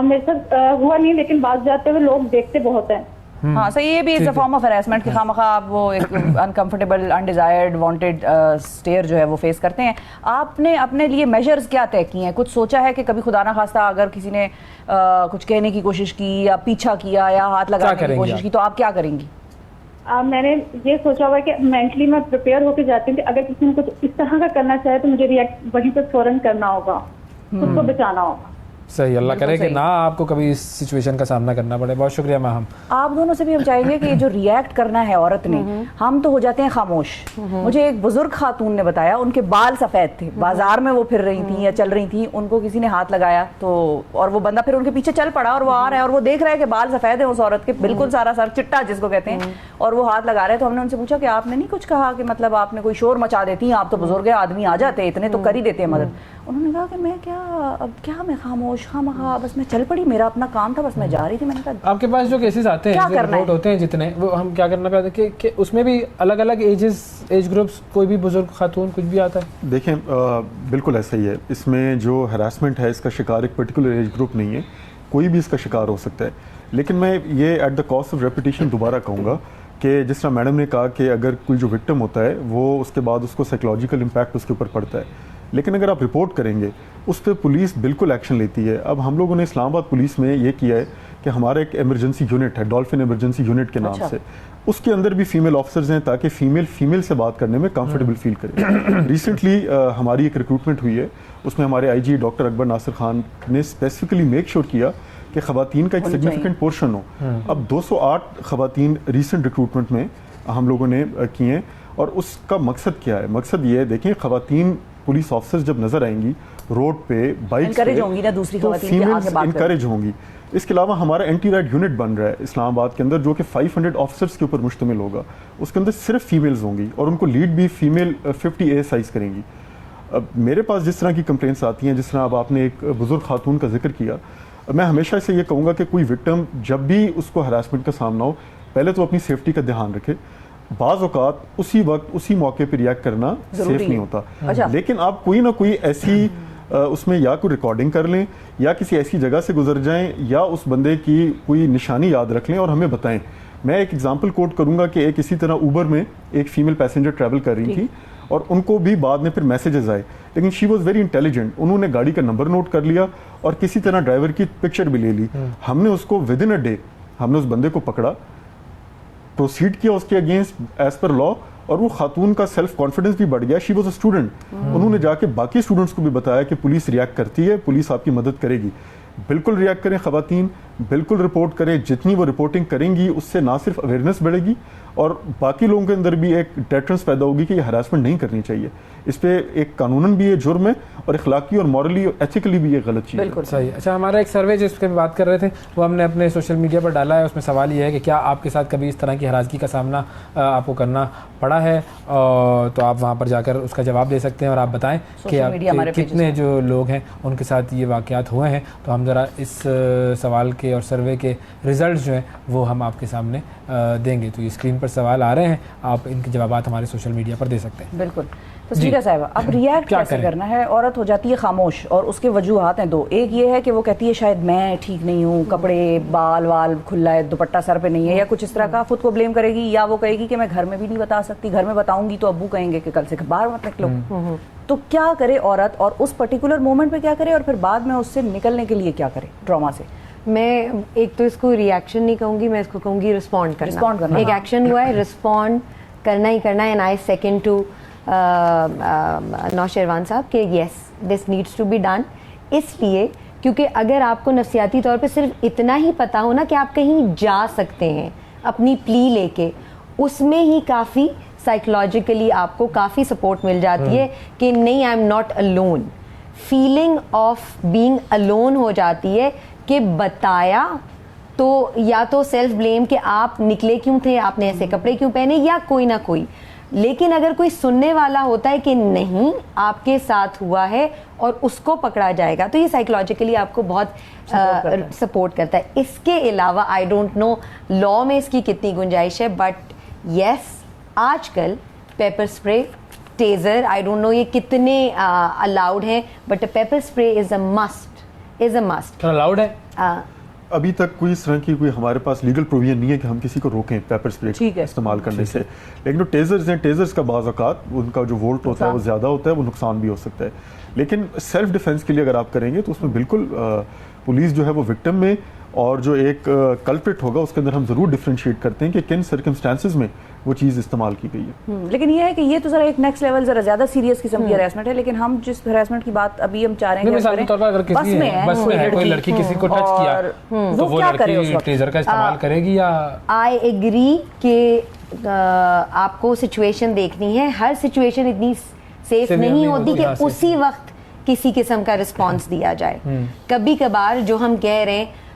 मेरे साथ हुआ नहीं, लेकिन बात जाते हुए लोग देखते बहुत हैं। हाँ सही, ये भी is a form of harassment कि खामखा आप वो एक अनकंफर्टेबल, अनडिजायर्ड, वांटेड स्टेयर जो है वो फेस करते हैं। आपने अपने लिए मेजर्स क्या तय किए हैं? कुछ सोचा है कि कभी खुदा ना खास्ता अगर किसी ने कुछ कहने की कोशिश की या पीछा किया या हाथ लगाने की कोशिश की, तो आप क्या करेंगी? मैंने ये सोचा हुआ है कि मेंटली मैं प्रिपेयर होकर जाती हूँ कि अगर किसी ने कुछ इस तरह का करना चाहे तो मुझे रिएक्ट वहीं पर फौरन करना होगा, खुद को बचाना होगा। सही, अल्लाह करे कि ना आपको कभी इस सिचुएशन का सामना करना पड़े। बहुत शुक्रिया माहम। आप दोनों से भी हम चाहेंगे कि जो रिएक्ट करना है औरत ने, हम तो हो जाते हैं खामोश। मुझे एक बुजुर्ग खातून ने बताया, उनके बाल सफेद थे, बाजार में वो फिर रही थी या चल रही थी, उनको किसी ने हाथ लगाया तो, और वो बंदा फिर उनके पीछे चल पड़ा और वो आ रहा है और वो देख रहा है कि बाल सफेद है उस औरत के, बिल्कुल सारा सर चिट्टा जिसको कहते हैं, और वो हाथ लगा रहे हैं। तो हमने उनसे पूछा कि आपने नहीं कुछ कहा कि मतलब आपने कोई शोर मचा देती, आप तो बुजुर्ग है, आदमी आ जाते, इतने तो कर ही देते हैं मदद। उन्होंने कहा कि मैं क्या मैं खामोश खामखा बस मैं चल पड़ी, मेरा अपना काम था, बस मैं जा रही थी। मैंने कहा आपके पास जो केसेस आते हैं, जो रिपोर्ट होते हैं जितने, वो हम क्या करना पड़ता है कि उसमें भी अलग अलग एज ग्रुप्स, कोई भी बुजुर्ग खातून कुछ भी आता है? देखें, बिल्कुल ऐसा ही है। इसमें जो हरासमेंट है इसका शिकार एक पर्टिकुलर एज ग्रुप नहीं है, कोई भी इसका शिकार हो सकता है। लेकिन मैं ये at the cost of repetition दोबारा कहूँगा कि जिस तरह मैडम ने कहा कि अगर कोई जो विक्टिम होता है वो उसके बाद उसको साइकोलॉजिकल इम्पैक्ट उसके ऊपर पड़ता है, लेकिन अगर आप रिपोर्ट करेंगे उस पर पुलिस बिल्कुल एक्शन लेती है। अब हम लोगों ने इस्लामाबाद पुलिस में ये किया है कि हमारा एक इमरजेंसी यूनिट है, डॉल्फिन इमरजेंसी यूनिट के नाम से, उसके अंदर भी फीमेल ऑफिसर्स हैं ताकि फीमेल से बात करने में कंफर्टेबल फील करें। रिसेंटली हमारी एक रिक्रूटमेंट हुई है, उसमें हमारे IG डॉक्टर अकबर नासिर खान ने स्पेसिफिकली मेक श्योर किया कि खवातीन का एक सिग्निफिकेंट पोर्शन हो। अब 208 खवातीन रिसेंट रिक्रूटमेंट में हम लोगों ने किए हैं, और उसका मकसद क्या है? मकसद ये है, देखें, खवातीन पुलिस ऑफिसर्स जब नजर आएंगी रोड पे, बाइक पे, तो फीमेल्स इनकरेज होंगी। इसके अलावा हमारा एंटी राइट यूनिट बन रहा है इस्लामाबाद के अंदर, जो कि 500 ऑफिसर्स के ऊपर मुश्तमिल होगा। उसके अंदर सिर्फ फीमेल्स होंगी और उनको लीड भी फीमेल 50 ASIs करेंगी। अब मेरे पास जिस तरह की कंप्लेंट्स आती हैं, जिस तरह अब आपने एक बुजुर्ग खातून का जिक्र किया, मैं हमेशा से ये कहूँगा कि कोई विक्टिम जब भी उसको हरासमेंट का सामना हो, पहले तो अपनी सेफ्टी का ध्यान रखे। बाज़ औक़ात उसी वक्त उसी मौके पर रिएक्ट करना सेफ नहीं होता। अच्छा। लेकिन आप कोई ना कोई ऐसी उसमें या कोई रिकॉर्डिंग कर लें या किसी ऐसी जगह से गुजर जाएं या उस बंदे की कोई निशानी याद रख लें और हमें बताएं। मैं एक एग्जांपल कोट करूंगा कि एक इसी तरह ऊबर में एक फीमेल पैसेंजर ट्रैवल कर रही थी और उनको भी बाद में फिर मैसेजेस आए, लेकिन शी वॉज वेरी इंटेलिजेंट। उन्होंने गाड़ी का नंबर नोट कर लिया और किसी तरह ड्राइवर की पिक्चर भी ले ली। हमने उसको विद इन अ डे हमने उस बंदे को पकड़ा, प्रोसीड किया उसके अगेंस्ट एज पर लॉ, और वो खातून का सेल्फ कॉन्फिडेंस भी बढ़ गया। She was a student. उन्होंने जाके बाकी स्टूडेंट्स को भी बताया कि पुलिस रिएक्ट करती है, पुलिस आपकी मदद करेगी। बिल्कुल रिएक्ट करें खवातीन, बिल्कुल रिपोर्ट करें। जितनी वो रिपोर्टिंग करेंगी उससे ना सिर्फ अवेयरनेस बढ़ेगी और बाकी लोगों के अंदर भी एक डेटरेंस पैदा होगी कि ये हरासमेंट नहीं करनी चाहिए। इस पे एक कानूनन भी ये जुर्म है और इखलाकी और मॉरली और एथिकली भी ये गलत चीज़ है। बिल्कुल सही। अच्छा, हमारा एक सर्वे जिसके बात कर रहे थे वो हमने अपने सोशल मीडिया पर डाला है। उसमें सवाल ये है कि क्या आपके साथ कभी इस तरह की हरासगी का सामना आपको करना पड़ा है? तो आप वहाँ पर जाकर उसका जवाब दे सकते हैं और आप बताएं कि आप कितने जो लोग हैं उनके साथ ये वाक़यात हुए हैं। तो हम ज़रा इस सवाल के और सर्वे के रिजल्ट जो हैं वो हम आपके सामने देंगे। तो ये स्क्रीन पर सवाल आ रहे हैं, आप इनके जवाब हमारे सोशल मीडिया पर दे सकते हैं। बिल्कुल। तो सीरा साहिबा, अब रिएक्ट कैसे करना है? औरत हो जाती है खामोश और उसके वजूहात हैं दो। एक ये है कि वो कहती है शायद मैं ठीक नहीं हूँ, कपड़े बाल वाल खुला है, दुपट्टा सर पे नहीं है या कुछ इस तरह का, खुद को ब्लेम करेगी। या वो कहेगी कि मैं घर में भी नहीं बता सकती, घर में बताऊंगी तो अब्बू कहेंगे कि कल से बाहर मत निकलो। तो क्या करे औरत, और उस पर्टिकुलर मोमेंट पे क्या करे, और फिर बाद में उससे निकलने के लिए क्या करे ट्रॉमा से? मैं एक तो इसको रिएक्शन नहीं कहूँगी, मैं इसको कहूँगी रिस्पॉन्ड करना। एक एक्शन हुआ है, रिस्पॉन्ड करना ही करना है। And I second to Nausherwan साहब कि yes this needs to be done, इसलिए क्योंकि अगर आपको नफसियाती तौर पे सिर्फ इतना ही पता हो ना कि आप कहीं जा सकते हैं अपनी प्ली लेके, उसमें ही काफ़ी साइकोलॉजिकली आपको काफ़ी सपोर्ट मिल जाती है कि नहीं I am not alone. Feeling of being alone हो जाती है कि बताया तो या तो सेल्फ ब्लेम कि आप निकले क्यों थे, आपने ऐसे कपड़े क्यों पहने, या कोई ना कोई। लेकिन अगर कोई सुनने वाला होता है कि नहीं आपके साथ हुआ है और उसको पकड़ा जाएगा, तो ये साइकोलॉजिकली आपको बहुत सपोर्ट करता है। इसके अलावा आई डोंट नो लॉ में इसकी कितनी गुंजाइश है, बट येस आजकल paper spray, taser, I don't know ये कितने अलाउड हैं, but paper spray is a must. Allowed है? अभी तक कोई इस तरह की कोई हमारे पास लीगल प्रोविजन नहीं है कि हम किसी को रोकें पेपर स्प्रे इस्तेमाल करने से। लेकिन जो टेजर्स हैं, टेजर्स का बाज़ औक़ात उनका जो वोल्ट होता है वो ज़्यादा होता है, वो नुकसान भी हो सकता है। लेकिन सेल्फ डिफेंस के लिए अगर आप करेंगे तो उसमें बिल्कुल पुलिस जो है वो विक्टिम में और जो एक कल्प्रिट होगा उसके अंदर हम ज़रूर डिफ्रेंशिएट करते हैं कि किन सर्कमस्टांसेस में वो चीज़ इस्तेमाल की गई है। लेकिन ये है कि ये तो ज़रा एक नेक्स्ट लेवल, ज़रा ज़्यादा सीरियस किस्म की हरासमेंट है। लेकिन हम जिस हरासमेंट की बात अभी हम चाह रहे हैं, बस में है कोई लड़की किसी को टच किया तो वो लड़की टेजर का इस्तेमाल करेगी या? आई एग्री कि आपको सिचुएशन देखनी है। हर सिचुएशन इतनी सेफ नहीं होती कि उसी वक्त किसी किस्म का रिस्पॉन्स दिया जाए। कभी कभार जो हम कह रहे हैं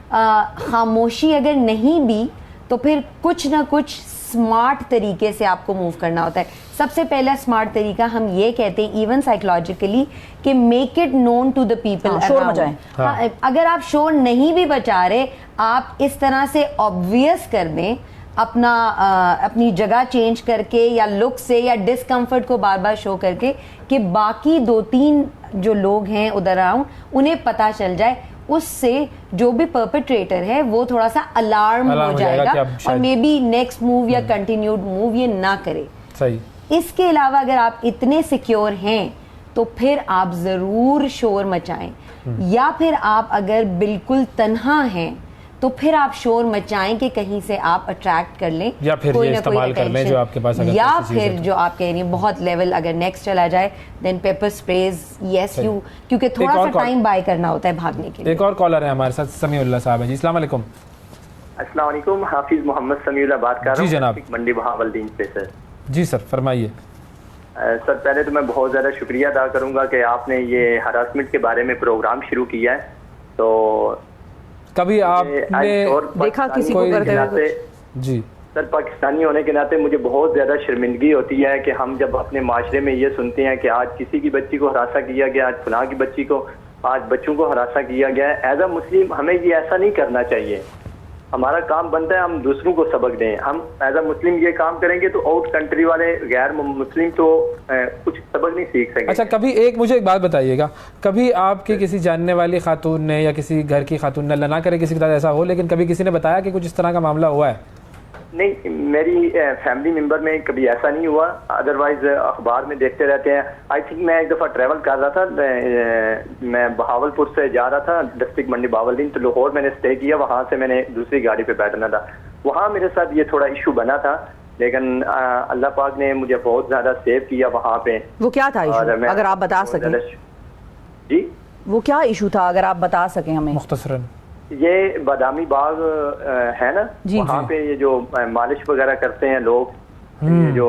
खामोशी अगर नहीं भी तो फिर कुछ ना कुछ स्मार्ट तरीके से आपको मूव करना होता है। सबसे पहला स्मार्ट तरीका हम ये कहते हैं इवन साइकोलॉजिकली कि make it known to the people, शोर मचाएं। हाँ, अगर आप शोर नहीं भी बचा रहे, आप इस तरह से ऑब्वियस कर दें अपनी जगह चेंज करके या लुक से या डिस्कम्फर्ट को बार बार शो करके कि बाकी 2-3 जो लोग हैं उधर अराउंड उन्हें पता चल जाए। उससे जो भी परपेट्रेटर है वो थोड़ा सा अलार्म हो जाएगा और मे बी नेक्स्ट मूव या कंटिन्यूड मूव ये ना करे। सही। इसके अलावा अगर आप इतने सिक्योर हैं तो फिर आप जरूर शोर मचाएं, या फिर आप अगर बिल्कुल तन्हा हैं तो फिर आप शोर मचाएं कि कहीं से आप अट्रैक्ट कर लें, या फिर ये इस्तेमाल कर लें जो आपके पास, या फिर जो आप कह रही हैं बहुत लेवल अगर नेक्स्ट चला जाए then paper spreads yes you, क्योंकि थोड़ा सा टाइम बाय करना होता है भागने के लिए। एक और कॉलर है हमारे साथ, समीउल्लाह साहब है जी। अस्सलाम वालेकुम। अस्सलाम वालेकुम, हाफिज मोहम्मद समीउल्लाह बात कर रहा हूं जी जनाब, मंडी बहावलदीन से। सर जी सर फरमाइए। सर पहले तो मैं बहुत ज़्यादा शुक्रिया अदा करूंगा कि आपने ये हरासमेंट के बारे में प्रोग्राम शुरू किया है। तो कभी आपने देखा किसी को करते हुए? जी सर, पाकिस्तानी होने के नाते मुझे बहुत ज़्यादा शर्मिंदगी होती है कि हम जब अपने माशरे में ये सुनते हैं कि आज किसी की बच्ची को हरासा किया गया, आज फलां की बच्ची को, आज बच्चों को हरासा किया गया है। एज अ मुस्लिम हमें ये ऐसा नहीं करना चाहिए। हमारा काम बनता है हम दूसरों को सबक दें। हम एज अ मुस्लिम ये काम करेंगे तो आउट कंट्री वाले गैर मुस्लिम तो कुछ सबक नहीं सीख सकेंगे। अच्छा, कभी मुझे एक बात बताइएगा, कभी आपकी किसी जानने वाली खातून ने या किसी घर की खातून ने, ना करे किसी के साथ ऐसा हो, लेकिन कभी किसी ने बताया कि कुछ इस तरह का मामला हुआ है? नहीं, मेरी फैमिली मेंबर में कभी ऐसा नहीं हुआ। अदरवाइज अखबार में देखते रहते हैं। आई थिंक मैं एक दफ़ा ट्रैवल कर रहा था, मैं बहावलपुर से जा रहा था डिस्ट्रिक्ट मंडी बावलदीन, तो लाहौर मैंने स्टे किया, वहाँ से मैंने दूसरी गाड़ी पे बैठना था। वहाँ मेरे साथ ये थोड़ा इशू बना था, लेकिन अल्लाह पाक ने मुझे बहुत ज़्यादा सेव किया वहाँ पे। वो क्या था इशू, अगर आप बता सकें? जी, वो क्या इशू था, अगर आप बता सकें हमें मुख्तसरन? ये बादामी बाग है ना, वहाँ पे ये जो मालिश वगैरह करते हैं लोग, ये जो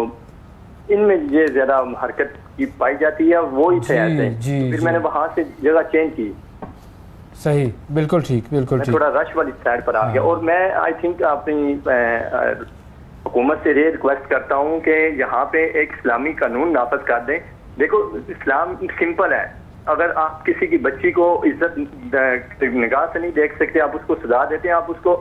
इनमें ये ज्यादा हरकत की पाई जाती है, वो ही थे ऐसे। फिर मैंने वहाँ से जगह चेंज की। सही, बिल्कुल ठीक, बिल्कुल ठीक। थोड़ा रश वाली साइड पर आ गया। और मैं आई थिंक अपनी हुकूमत से ये रिक्वेस्ट करता हूँ कि यहाँ पे एक इस्लामी कानून नाफज कर दें। देखो, इस्लाम सिंपल है, अगर आप किसी की बच्ची को इज्जत निगाह से नहीं देख सकते, आप उसको सजा देते हैं, आप उसको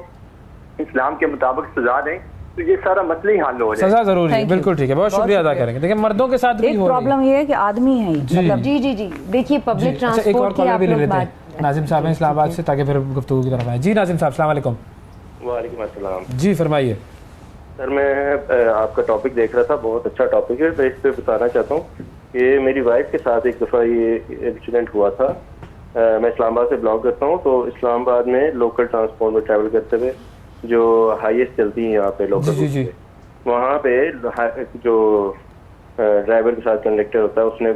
इस्लाम के मुताबिक सजा दें, तो ये सारा मसला ही हल हो जाए। सजा जरूरी है, बिल्कुल ठीक है, बहुत शुक्रिया अदा करेंगे। देखिए, मर्दों के साथ एक प्रॉब्लम ये है कि आदमी है, मतलब जी जी जी, देखिए पब्लिक ट्रांसपोर्ट एक और कॉलर भी ले लेते हैं। नाजिम साहब हैं इस्लामाबाद से, ताकि फिर गुफ्तगू की तरफ आए। जी नाजिम साहब, अस्सलाम वालेकुम। वालेकुम अस्सलाम। जी फरमाइए। सर, मैं आपका टॉपिक देख रहा था, बहुत अच्छा टॉपिक है। मैं इस पे बताना चाहता हूँ कि मेरी वाइफ के साथ एक दफ़ा ये इंसिडेंट हुआ था। मैं इस्लामाबाद से बिलोंग करता हूँ, तो इस्लामाबाद में लोकल ट्रांसपोर्ट में ट्रैवल करते हुए जो हाईएस्ट चलती हैं यहाँ पे लोकल, वहाँ पे जो ड्राइवर के साथ कंडक्टर होता है, उसने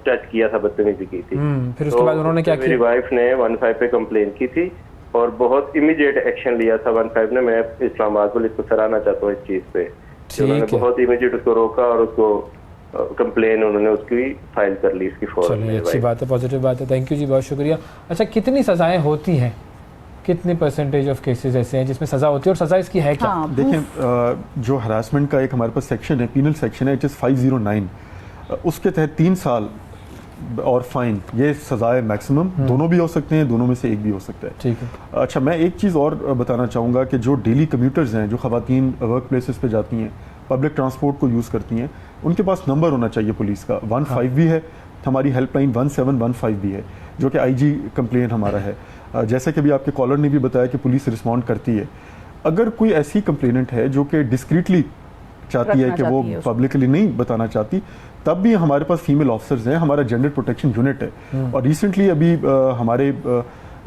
टच किया था, बदतमीजी की थी। फिर उसके बाद उन्होंने क्या किया? मेरी वाइफ ने 15 पे कंप्लेन की थी और बहुत इमीडिएट एक्शन लिया था 15 ने। मैं इस्लामाबाद पुलिस को सराहना चाहता हूँ इस चीज़ पे, उन्होंने बहुत इमीडिएट उसको रोका और उसको कंप्लेन उन्होंने उसकी फाइल कर ली इसकी फौरन। चलिए, अच्छी बात है, पॉजिटिव बात है, थैंक यू जी, बहुत शुक्रिया। अच्छा, कितनी सजाएं होती हैं, कितनी परसेंटेज ऑफ केसेस ऐसे हैं जिसमें सजा होती है, और सजा इसकी है क्या? देखें, जो हरासमेंट का एक हमारे पास सेक्शन है, पीनल सेक्शन है, इट इज़ 509, उसके तहत 3 साल और फाइन, ये सजाएं मैक्सिमम, दोनों भी हो सकते हैं, दोनों में से एक भी हो सकता है। ठीक है। अच्छा, मैं एक चीज़ और बताना चाहूँगा कि जो डेली कम्यूटर्स हैं, जो ख़वातीन वर्क प्लेसेस पे जाती हैं, पब्लिक ट्रांसपोर्ट को यूज़ करती हैं, उनके पास नंबर होना चाहिए पुलिस का। 15 भी है, हमारी हेल्पलाइन 1715 भी है, जो कि IG कंप्लेन हमारा है। जैसे कि अभी आपके कॉलर ने भी बताया कि पुलिस रिस्पॉन्ड करती है। अगर कोई ऐसी कंप्लेनेंट है जो कि डिस्क्रीटली चाहती है कि वो पब्लिकली नहीं बताना चाहती, तब भी हमारे पास फीमेल ऑफिसर्स हैं, हमारा जेंडर प्रोटेक्शन यूनिट है। और रिसेंटली अभी हमारे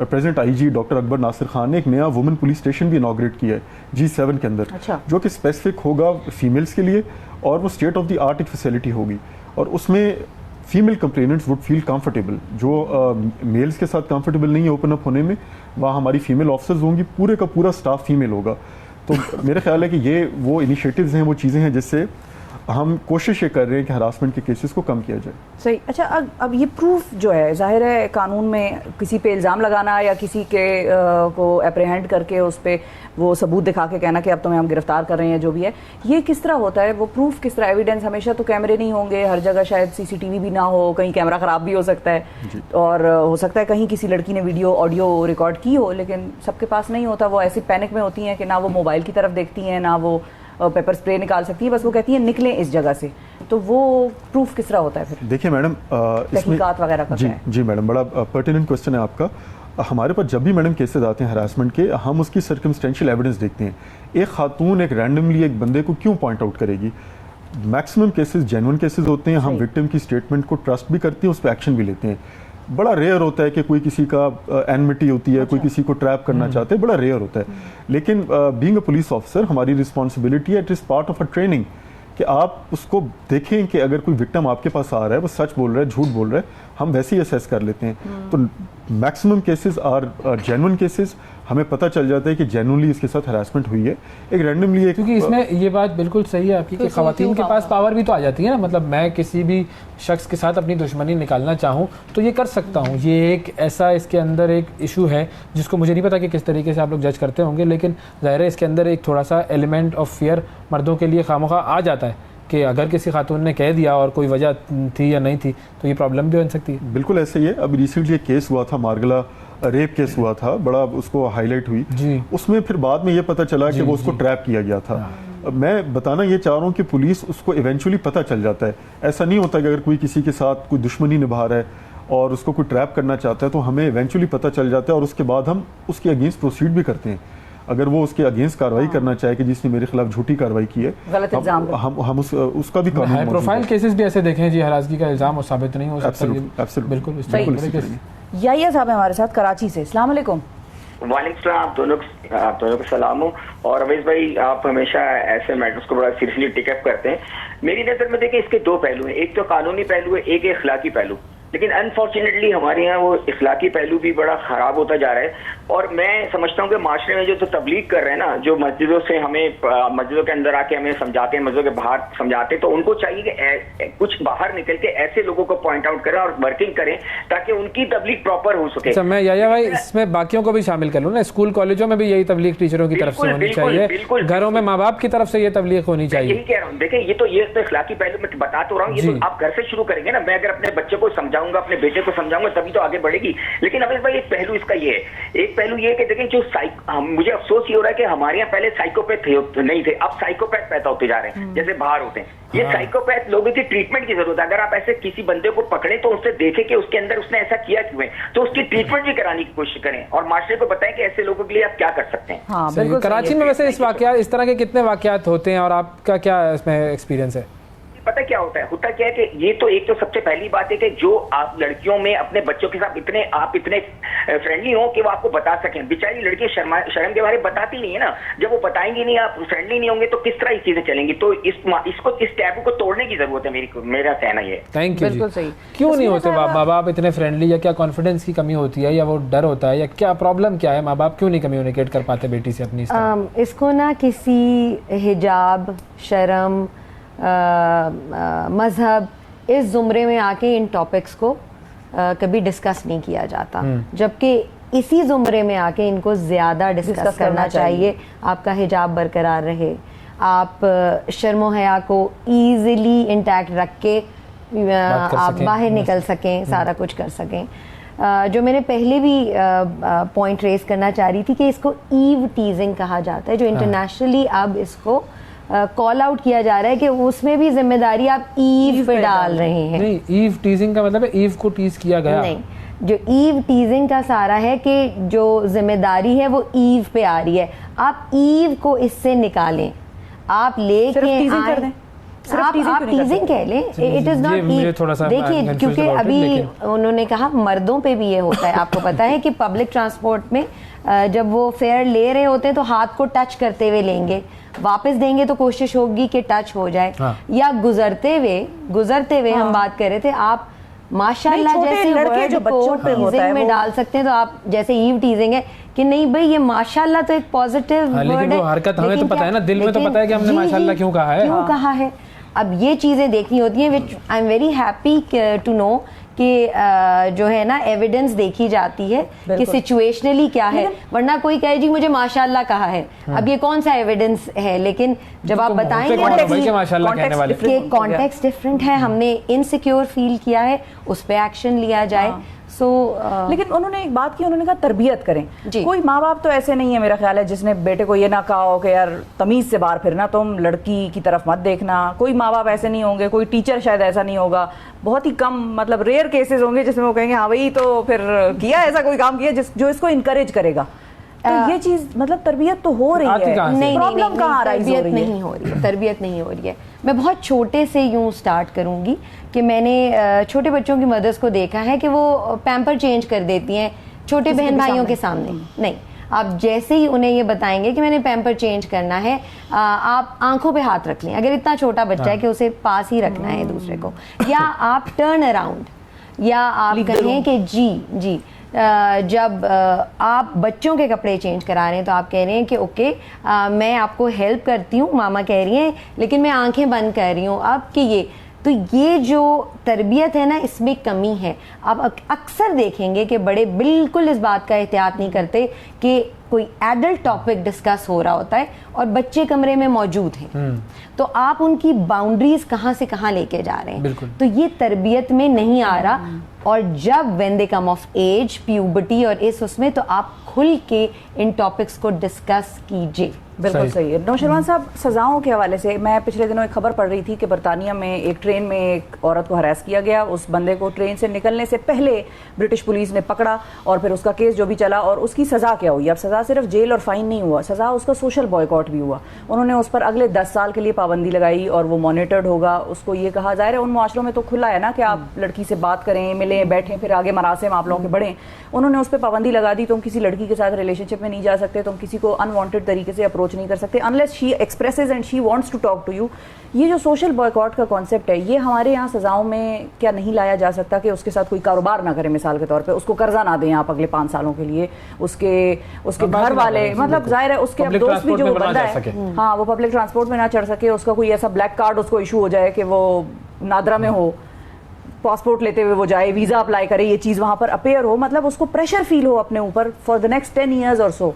present IG doctor Akbar Nasir Khan ने एक नया वुमेन पुलिस स्टेशन भी इनॉग्रेट किया है G7 के अंदर। अच्छा। जो कि स्पेसिफिक होगा फीमेल्स के लिए, और वो स्टेट ऑफ द आर्ट एक फैसिलिटी होगी, और उसमें female complainants would feel comfortable. जो मेल्स के साथ कंफर्टेबल नहीं है ओपन अप होने में, वहाँ हमारी फीमेल ऑफिसर्स होंगी, पूरे का पूरा स्टाफ फीमेल होगा। तो मेरा ख्याल है कि ये वो इनिशिएटिव्स हैं, वो चीज़ें हैं जिससे हम कोशिश ये कर रहे हैं कि हरासमेंट के केसेस को कम किया जाए। सही। अच्छा, अब ये प्रूफ जो है, जाहिर है कानून में किसी पे इल्ज़ाम लगाना या किसी के को अप्रीहेंड करके उस पर वो सबूत दिखा के कहना कि अब तुम्हें हम गिरफ्तार कर रहे हैं, जो भी है, ये किस तरह होता है? वो प्रूफ किस तरह? एविडेंस हमेशा तो कैमरे नहीं होंगे, हर जगह शायद CCTV भी ना हो, कहीं कैमरा ख़राब भी हो सकता है, और हो सकता है कहीं किसी लड़की ने वीडियो ऑडियो रिकॉर्ड की हो, लेकिन सबके पास नहीं होता। वो ऐसी पैनिक में होती हैं कि ना वो मोबाइल की तरफ देखती हैं, ना वो पेपर स्प्रे निकाल सकती है, बस वो कहती है निकलें इस जगह से। तो वो प्रूफ किस तरह होता है फिर? देखिए मैडम, तहकीकात वगैरह का जी मैडम, बड़ा पर्टिनेंट क्वेश्चन है आपका। हमारे पास जब भी मैडम केसेस आते हैं हरासमेंट के, हम उसकी सर्कमस्टेंशियल एविडेंस देखते हैं। एक खातून एक रैंडमली एक बंदे को क्यों पॉइंट आउट करेगी? मैक्सिमम केसेस जेन्युइन केसेस होते हैं, हम विक्टिम की स्टेटमेंट को ट्रस्ट भी करते हैं, उस पर एक्शन भी लेते हैं। बड़ा रेयर होता है कि कोई किसी का एनमिटी होती है, कोई किसी को ट्रैप करना चाहते हैं, बड़ा रेयर होता है। लेकिन बीइंग अ पुलिस ऑफिसर हमारी रिस्पॉन्सिबिलिटी है, it is part of a training, कि आप उसको देखें कि अगर कोई विक्टिम आपके पास आ रहा है, वो सच बोल रहा है, झूठ बोल रहा है, हम वैसे ही असेस कर लेते हैं। तो maximum cases are genuine cases, हमें पता चल जाता है कि जेन्युइनली इसके साथ हरासमेंट हुई है। एक रैंडमली, क्योंकि इसमें ये बात बिल्कुल सही है आपकी कि खवातीन के पास पावर भी तो आ जाती है ना, मतलब मैं किसी भी शख्स के साथ अपनी दुश्मनी निकालना चाहूँ तो ये कर सकता हूँ। ये एक ऐसा इसके अंदर एक इशू है जिसको मुझे नहीं पता कि किस तरीके से आप लोग जज करते होंगे, लेकिन ज़ाहिर है इसके अंदर एक थोड़ा सा एलिमेंट ऑफ फियर मर्दों के लिए खामोखा आ जाता है कि अगर किसी खातून ने कह दिया और कोई वजह थी या नहीं थी तो ये प्रॉब्लम भी बन सकती है। बिल्कुल ऐसे ही है। अभी रिसेंटली एक केस हुआ था मारगला रेप केस हुआ था, बड़ा उसको हाईलाइट हुई जी। उसमें फिर बाद में ये पता चला कि वो उसको ट्रैप किया गया था। मैं बताना ये चाह रहा हूँ कि पुलिस उसको इवेंचुअली पता चल जाता है। ऐसा नहीं होता कि अगर कोई किसी के साथ कोई दुश्मनी निभा रहा है और उसको कोई ट्रैप करना चाहता है तो हमें इवेंचुअली पता चल जाता है और उसके बाद हम उसके अगेंस्ट प्रोसीड भी करते हैं। अगर वो उसके अगेंस्ट कार्रवाई करना चाहे कि जिसने मेरे खिलाफ झूठी कार्रवाई की है, गलत इल्जाम, हम उसका भी कानून हाई प्रोफाइल केसेस भी ऐसे देखे हैं जी, हरासगी का इल्जाम और साबित नहीं हो सकता। बिल्कुल याहिया साहब है हमारे साथ कराची से। अस्सलाम वालेकुम। वालेकुम, आप दोनों को सलाम हो। और अवैस भाई, आप हमेशा ऐसे मैटर्स को बड़ा सीरियसली टेकअप करते हैं। मेरी नज़र में देखिए इसके दो पहलू हैं, एक तो कानूनी पहलू है, एक इखलाकी पहलू। लेकिन अनफॉर्चुनेटली हमारे यहाँ वो इखलाकी पहलू भी बड़ा खराब होता जा रहा है। और मैं समझता हूँ कि माशरे में जो तो तबलीग कर रहे हैं ना, जो मस्जिदों से हमें मस्जिदों के अंदर आके हमें समझाते हैं, मस्जिदों के बाहर समझाते हैं, तो उनको चाहिए कि कुछ बाहर निकल के ऐसे लोगों को पॉइंट आउट करें और वर्किंग करें ताकि उनकी तबलीग प्रॉपर हो सके। अच्छा, मैं याहिया भाई इसमें बाकियों को भी शामिल कर लूँ ना, स्कूल कॉलेजों में भी यही तबलीग टीचरों की तरफ से होनी चाहिए, घरों में माँ बाप की तरफ से ये तबलीग होनी चाहिए। यही कह रहा हूँ, देखें ये तो इखलाकी पहलू मैं बता तो रहा हूँ, ये तो आप घर से शुरू करेंगे ना। मैं अगर अपने बच्चे को समझाऊंगा, अपने बेटे को समझाऊंगा, तभी तो आगे बढ़ेगी। लेकिन अवैस भाई एक पहलू इसका ये है, एक पहलू ये है कि देखें जो मुझे अफसोस ये हो रहा है कि हमारे यहाँ पहले साइकोपैथ नहीं थे, अब साइकोपैथ पैदा होते जा रहे हैं, जैसे बाहर होते हैं। ये साइकोपैथ लोगों की ट्रीटमेंट की जरूरत है। अगर आप ऐसे किसी बंदे को पकड़े तो उससे देखें कि उसके अंदर उसने ऐसा किया क्यों है, तो उसकी ट्रीटमेंट भी कराने की कोशिश करें और मास्टर को बताएं कि ऐसे लोगों के लिए आप क्या कर सकते हैं। हाँ, बिल्कुल। कराची में वैसे इस तरह के कितने वाकयात होते हैं और आपका क्या इसमें एक्सपीरियंस है? पता क्या होता क्या है कि ये तो एक तो सबसे पहली बात है कि जो आप लड़कियों में अपने बच्चों के साथ इतने फ्रेंडली हो कि वो आपको बता सकें। बेचारी लड़की शर्म के बारे में बताती नहीं है ना, जब वो बताएंगी नहीं, आप फ्रेंडली नहीं होंगे तो किस तरह ये चीजें चलेंगी। तो इस टैबू को तोड़ने की जरूरत है, मेरा कहना ये। Thank you. बिल्कुल सही। क्यों नहीं होते माँ बाप इतने फ्रेंडली, या क्या कॉन्फिडेंस की कमी होती है, या वो डर होता है, या क्या प्रॉब्लम क्या है? माँ बाप क्यों नहीं कम्युनिकेट कर पाते बेटी से अपनी? इसको ना किसी हिजाब, शर्म, मज़हब, इस ज़ुमरे में आके इन टॉपिक्स को कभी डिस्कस नहीं किया जाता, जबकि इसी ज़ुमरे में आके इनको ज़्यादा डिस्कस करना चाहिए। आपका हिजाब बरकरार रहे, आप शर्म व हया को ईज़िली इंटैक्ट रख के आप बाहर निकल सकें, सारा कुछ कर सकें। जो मैंने पहले भी पॉइंट रेस करना चाह रही थी कि इसको ईव टीजिंग कहा जाता है, जो इंटरनेशनली अब इसको कॉल आउट किया जा रहा है कि उसमें भी जिम्मेदारी आप ईव पे डाल रहे हैं। नहीं, ईव टीजिंग का मतलब है ईव को टीज किया गया। नहीं, जो ईव टीजिंग का सारा है कि जो जिम्मेदारी है वो ईव पे आ रही है, आप ईव को इससे निकालें, आप लेके आए, आप टीजिंग कह लें, इट इज नॉट। देखिए, क्योंकि अभी उन्होंने कहा मर्दों पे भी ये होता है। आपको पता है कि पब्लिक ट्रांसपोर्ट में जब वो फेयर ले रहे होते हैं तो हाथ को टच करते हुए लेंगे, वापस देंगे तो कोशिश होगी कि टच हो जाए। या गुजरते हुए हम बात कर रहे थे, आप माशाल्लाह जैसे वर्ड को टीजिंग में डाल सकते हैं, तो आप जैसे ईव टीजिंग है कि नहीं भाई ये माशाल्लाह तो एक पॉजिटिव वर्ड है, हरकत हमें तो पता है ना, दिल में तो पता है कि हमने माशाल्लाह क्यों कहा है। अब ये चीजें देखनी होती हैं, which I am very happy to know कि जो है ना एविडेंस देखी जाती है कि सिचुएशनली क्या है, वरना कोई कहे जी मुझे माशाल्लाह कहा है, अब ये कौन सा एविडेंस है? लेकिन जब आप बताएंगे कि कॉन्टेक्स्ट डिफरेंट है, हमने इनसिक्योर फील किया है, उस पर एक्शन लिया जाए। लेकिन उन्होंने एक बात की, उन्होंने कहा तरबियत करें। कोई माँ बाप तो ऐसे नहीं है मेरा ख्याल है जिसने बेटे को ये ना कहा हो कि यार तमीज से बाहर फिरना, तुम लड़की की तरफ मत देखना। कोई माँ बाप ऐसे नहीं होंगे, कोई टीचर शायद ऐसा नहीं होगा, बहुत ही कम, मतलब रेयर केसेस होंगे जिसमें वो कहेंगे हाँ भाई तो फिर किया ऐसा कोई काम किया जो इसको इनकरेज करेगा। तो ये चीज मतलब तरबियत तो हो रही है, नहीं, प्रॉब्लम कहाँ तरबियत नहीं हो रही है, तरबियत नहीं हो रही है। मैं बहुत छोटे से यूं स्टार्ट करूंगी कि मैंने छोटे बच्चों की मदर्स को देखा है कि वो पैम्पर चेंज कर देती हैं छोटे बहन भाइयों के सामने। नहीं, आप जैसे ही उन्हें ये बताएंगे कि मैंने पैम्पर चेंज करना है, आप आंखों पे हाथ रख लें, अगर इतना छोटा बच्चा है कि उसे पास ही रखना है दूसरे को, या आप टर्न अराउंड, या आप कहें कि जी जब आप बच्चों के कपड़े चेंज करा रहे हैं तो आप कह रहे हैं कि ओके मैं आपको हेल्प करती हूँ, मामा कह रही हैं, लेकिन मैं आंखें बंद कर रही हूँ अब कि ये जो तरबियत है ना, इसमें कमी है। आप अक्सर देखेंगे कि बड़े बिल्कुल इस बात का एहतियात नहीं करते कि कोई एडल्ट टॉपिक डिस्कस हो रहा होता है और बच्चे कमरे में मौजूद हैं, तो आप उनकी बाउंड्रीज कहाँ से कहाँ लेके जा रहे हैं, तो ये तरबियत में नहीं आ रहा। और जब when they come of age, puberty और इस उसमें, तो आप खुल के इन टॉपिक्स को डिस्कस कीजिए। बिल्कुल सही है। नौशरवान साहब, सजाओं के हवाले से मैं पिछले दिनों एक खबर पढ़ रही थी कि बरतानिया में एक ट्रेन में एक औरत को हरास किया गया। उस बंदे को ट्रेन से निकलने से पहले ब्रिटिश पुलिस ने पकड़ा और फिर उसका केस जो भी चला और उसकी सजा क्या हुई। अब सजा सिर्फ जेल और फाइन नहीं हुआ, सजा उसका सोशल बॉयकॉट भी हुआ। उन्होंने उस पर अगले 10 साल के लिए पाबंदी लगाई और वो मॉनिटर्ड होगा। उसको ये कहा जाहिर है उन मुआशरों में तो खुला है ना कि आप लड़की से बात करें, मिलें, बैठें, फिर आगे मरासिम आप लोगों के बढ़ें। उन्होंने उस पर पाबंदी लगा दी। तुम किसी लड़की के साथ रिलेशनशिप में नहीं जा सकते, तुम किसी को अनवांटेड तरीके से अप्रोच नहीं कर सकते unless she expresses and she wants to talk to you. ये जो सोशल बॉयकॉट का कॉन्सेप्ट है, ये हमारे यहाँ सजाओं में क्या नहीं लाया जा सकता कि उसके साथ कोई कारोबार ना करे, मिसाल के तौर पे उसको कर्जा ना दें आप अगले 5 सालों के लिए, उसके घर वाले, मतलब जाहिर है उसके अब दोस्त भी जो बंदा है, हाँ, वो पब्लिक ट्रांसपोर्ट में ना चढ़ सके, उसका कोई ऐसा ब्लैक कार्ड उसको इशू हो जाए कि वो नादरा में हो, पासपोर्ट लेते हुए वो जाए, वीजा अप्लाई करे, ये चीज़ वहाँ पर अपेयर हो, मतलब उसको प्रेशर फील हो अपने ऊपर फॉर द नेक्स्ट 10 ईयर्स और सो।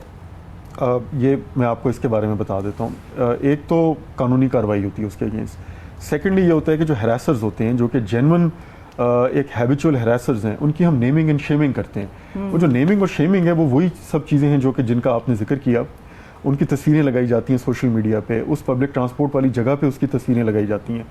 ये मैं आपको इसके बारे में बता देता हूँ। एक तो कानूनी कार्रवाई होती है उसके अगेंस्ट। सेकेंडली ये होता है कि जो हैरेसर्स होते हैं, जो कि जेन्युइन एक हैबिचुअल हैरेसर्स हैं, उनकी हम नेमिंग एंड शेमिंग करते हैं। वो जो नेमिंग और शेमिंग है वो वही सब चीज़ें हैं जो कि जिनका आपने जिक्र किया। उनकी तस्वीरें लगाई जाती हैं सोशल मीडिया पे, उस पब्लिक ट्रांसपोर्ट वाली जगह पे उसकी तस्वीरें लगाई जाती हैं,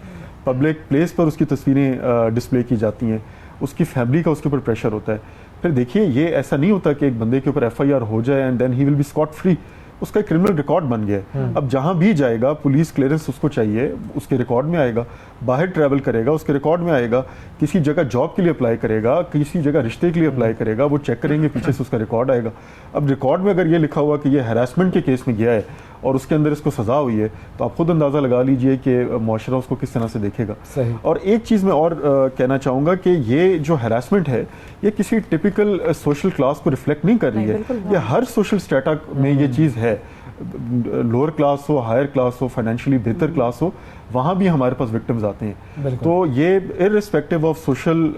पब्लिक प्लेस पर उसकी तस्वीरें डिस्प्ले की जाती हैं, उसकी फैमिली का उसके ऊपर प्रेशर होता है। फिर देखिए, ये ऐसा नहीं होता कि एक बंदे के ऊपर FIR हो जाए and then he will be scot free. उसका एक क्रिमिनल रिकॉर्ड बन गया है। अब जहां भी जाएगा पुलिस क्लियरेंस उसको चाहिए, उसके रिकॉर्ड में आएगा, बाहर ट्रैवल करेगा उसके रिकॉर्ड में आएगा, किसी जगह जॉब के लिए अप्लाई करेगा, किसी जगह रिश्ते के लिए अप्लाई करेगा, वो चेक करेंगे, पीछे से उसका रिकॉर्ड आएगा। अब रिकॉर्ड में अगर ये लिखा हुआ कि ये हैरेसमेंट के केस में गया है और उसके अंदर इसको सजा हुई है, तो आप खुद अंदाज़ा लगा लीजिए कि मुआशरा उसको किस तरह से देखेगा। सही। और एक चीज़ मैं और कहना चाहूँगा कि ये जो हैरेसमेंट है, ये किसी टिपिकल सोशल क्लास को रिफ्लेक्ट नहीं कर रही है। ये हर सोशल स्टेटा में ये चीज़ है, लोअर क्लास हो, हायर क्लास हो, फाइनेंशियली बेहतर क्लास हो, वहाँ भी हमारे पास विक्टिम्स आते हैं। तो ये इररिस्पेक्टिव ऑफ सोशल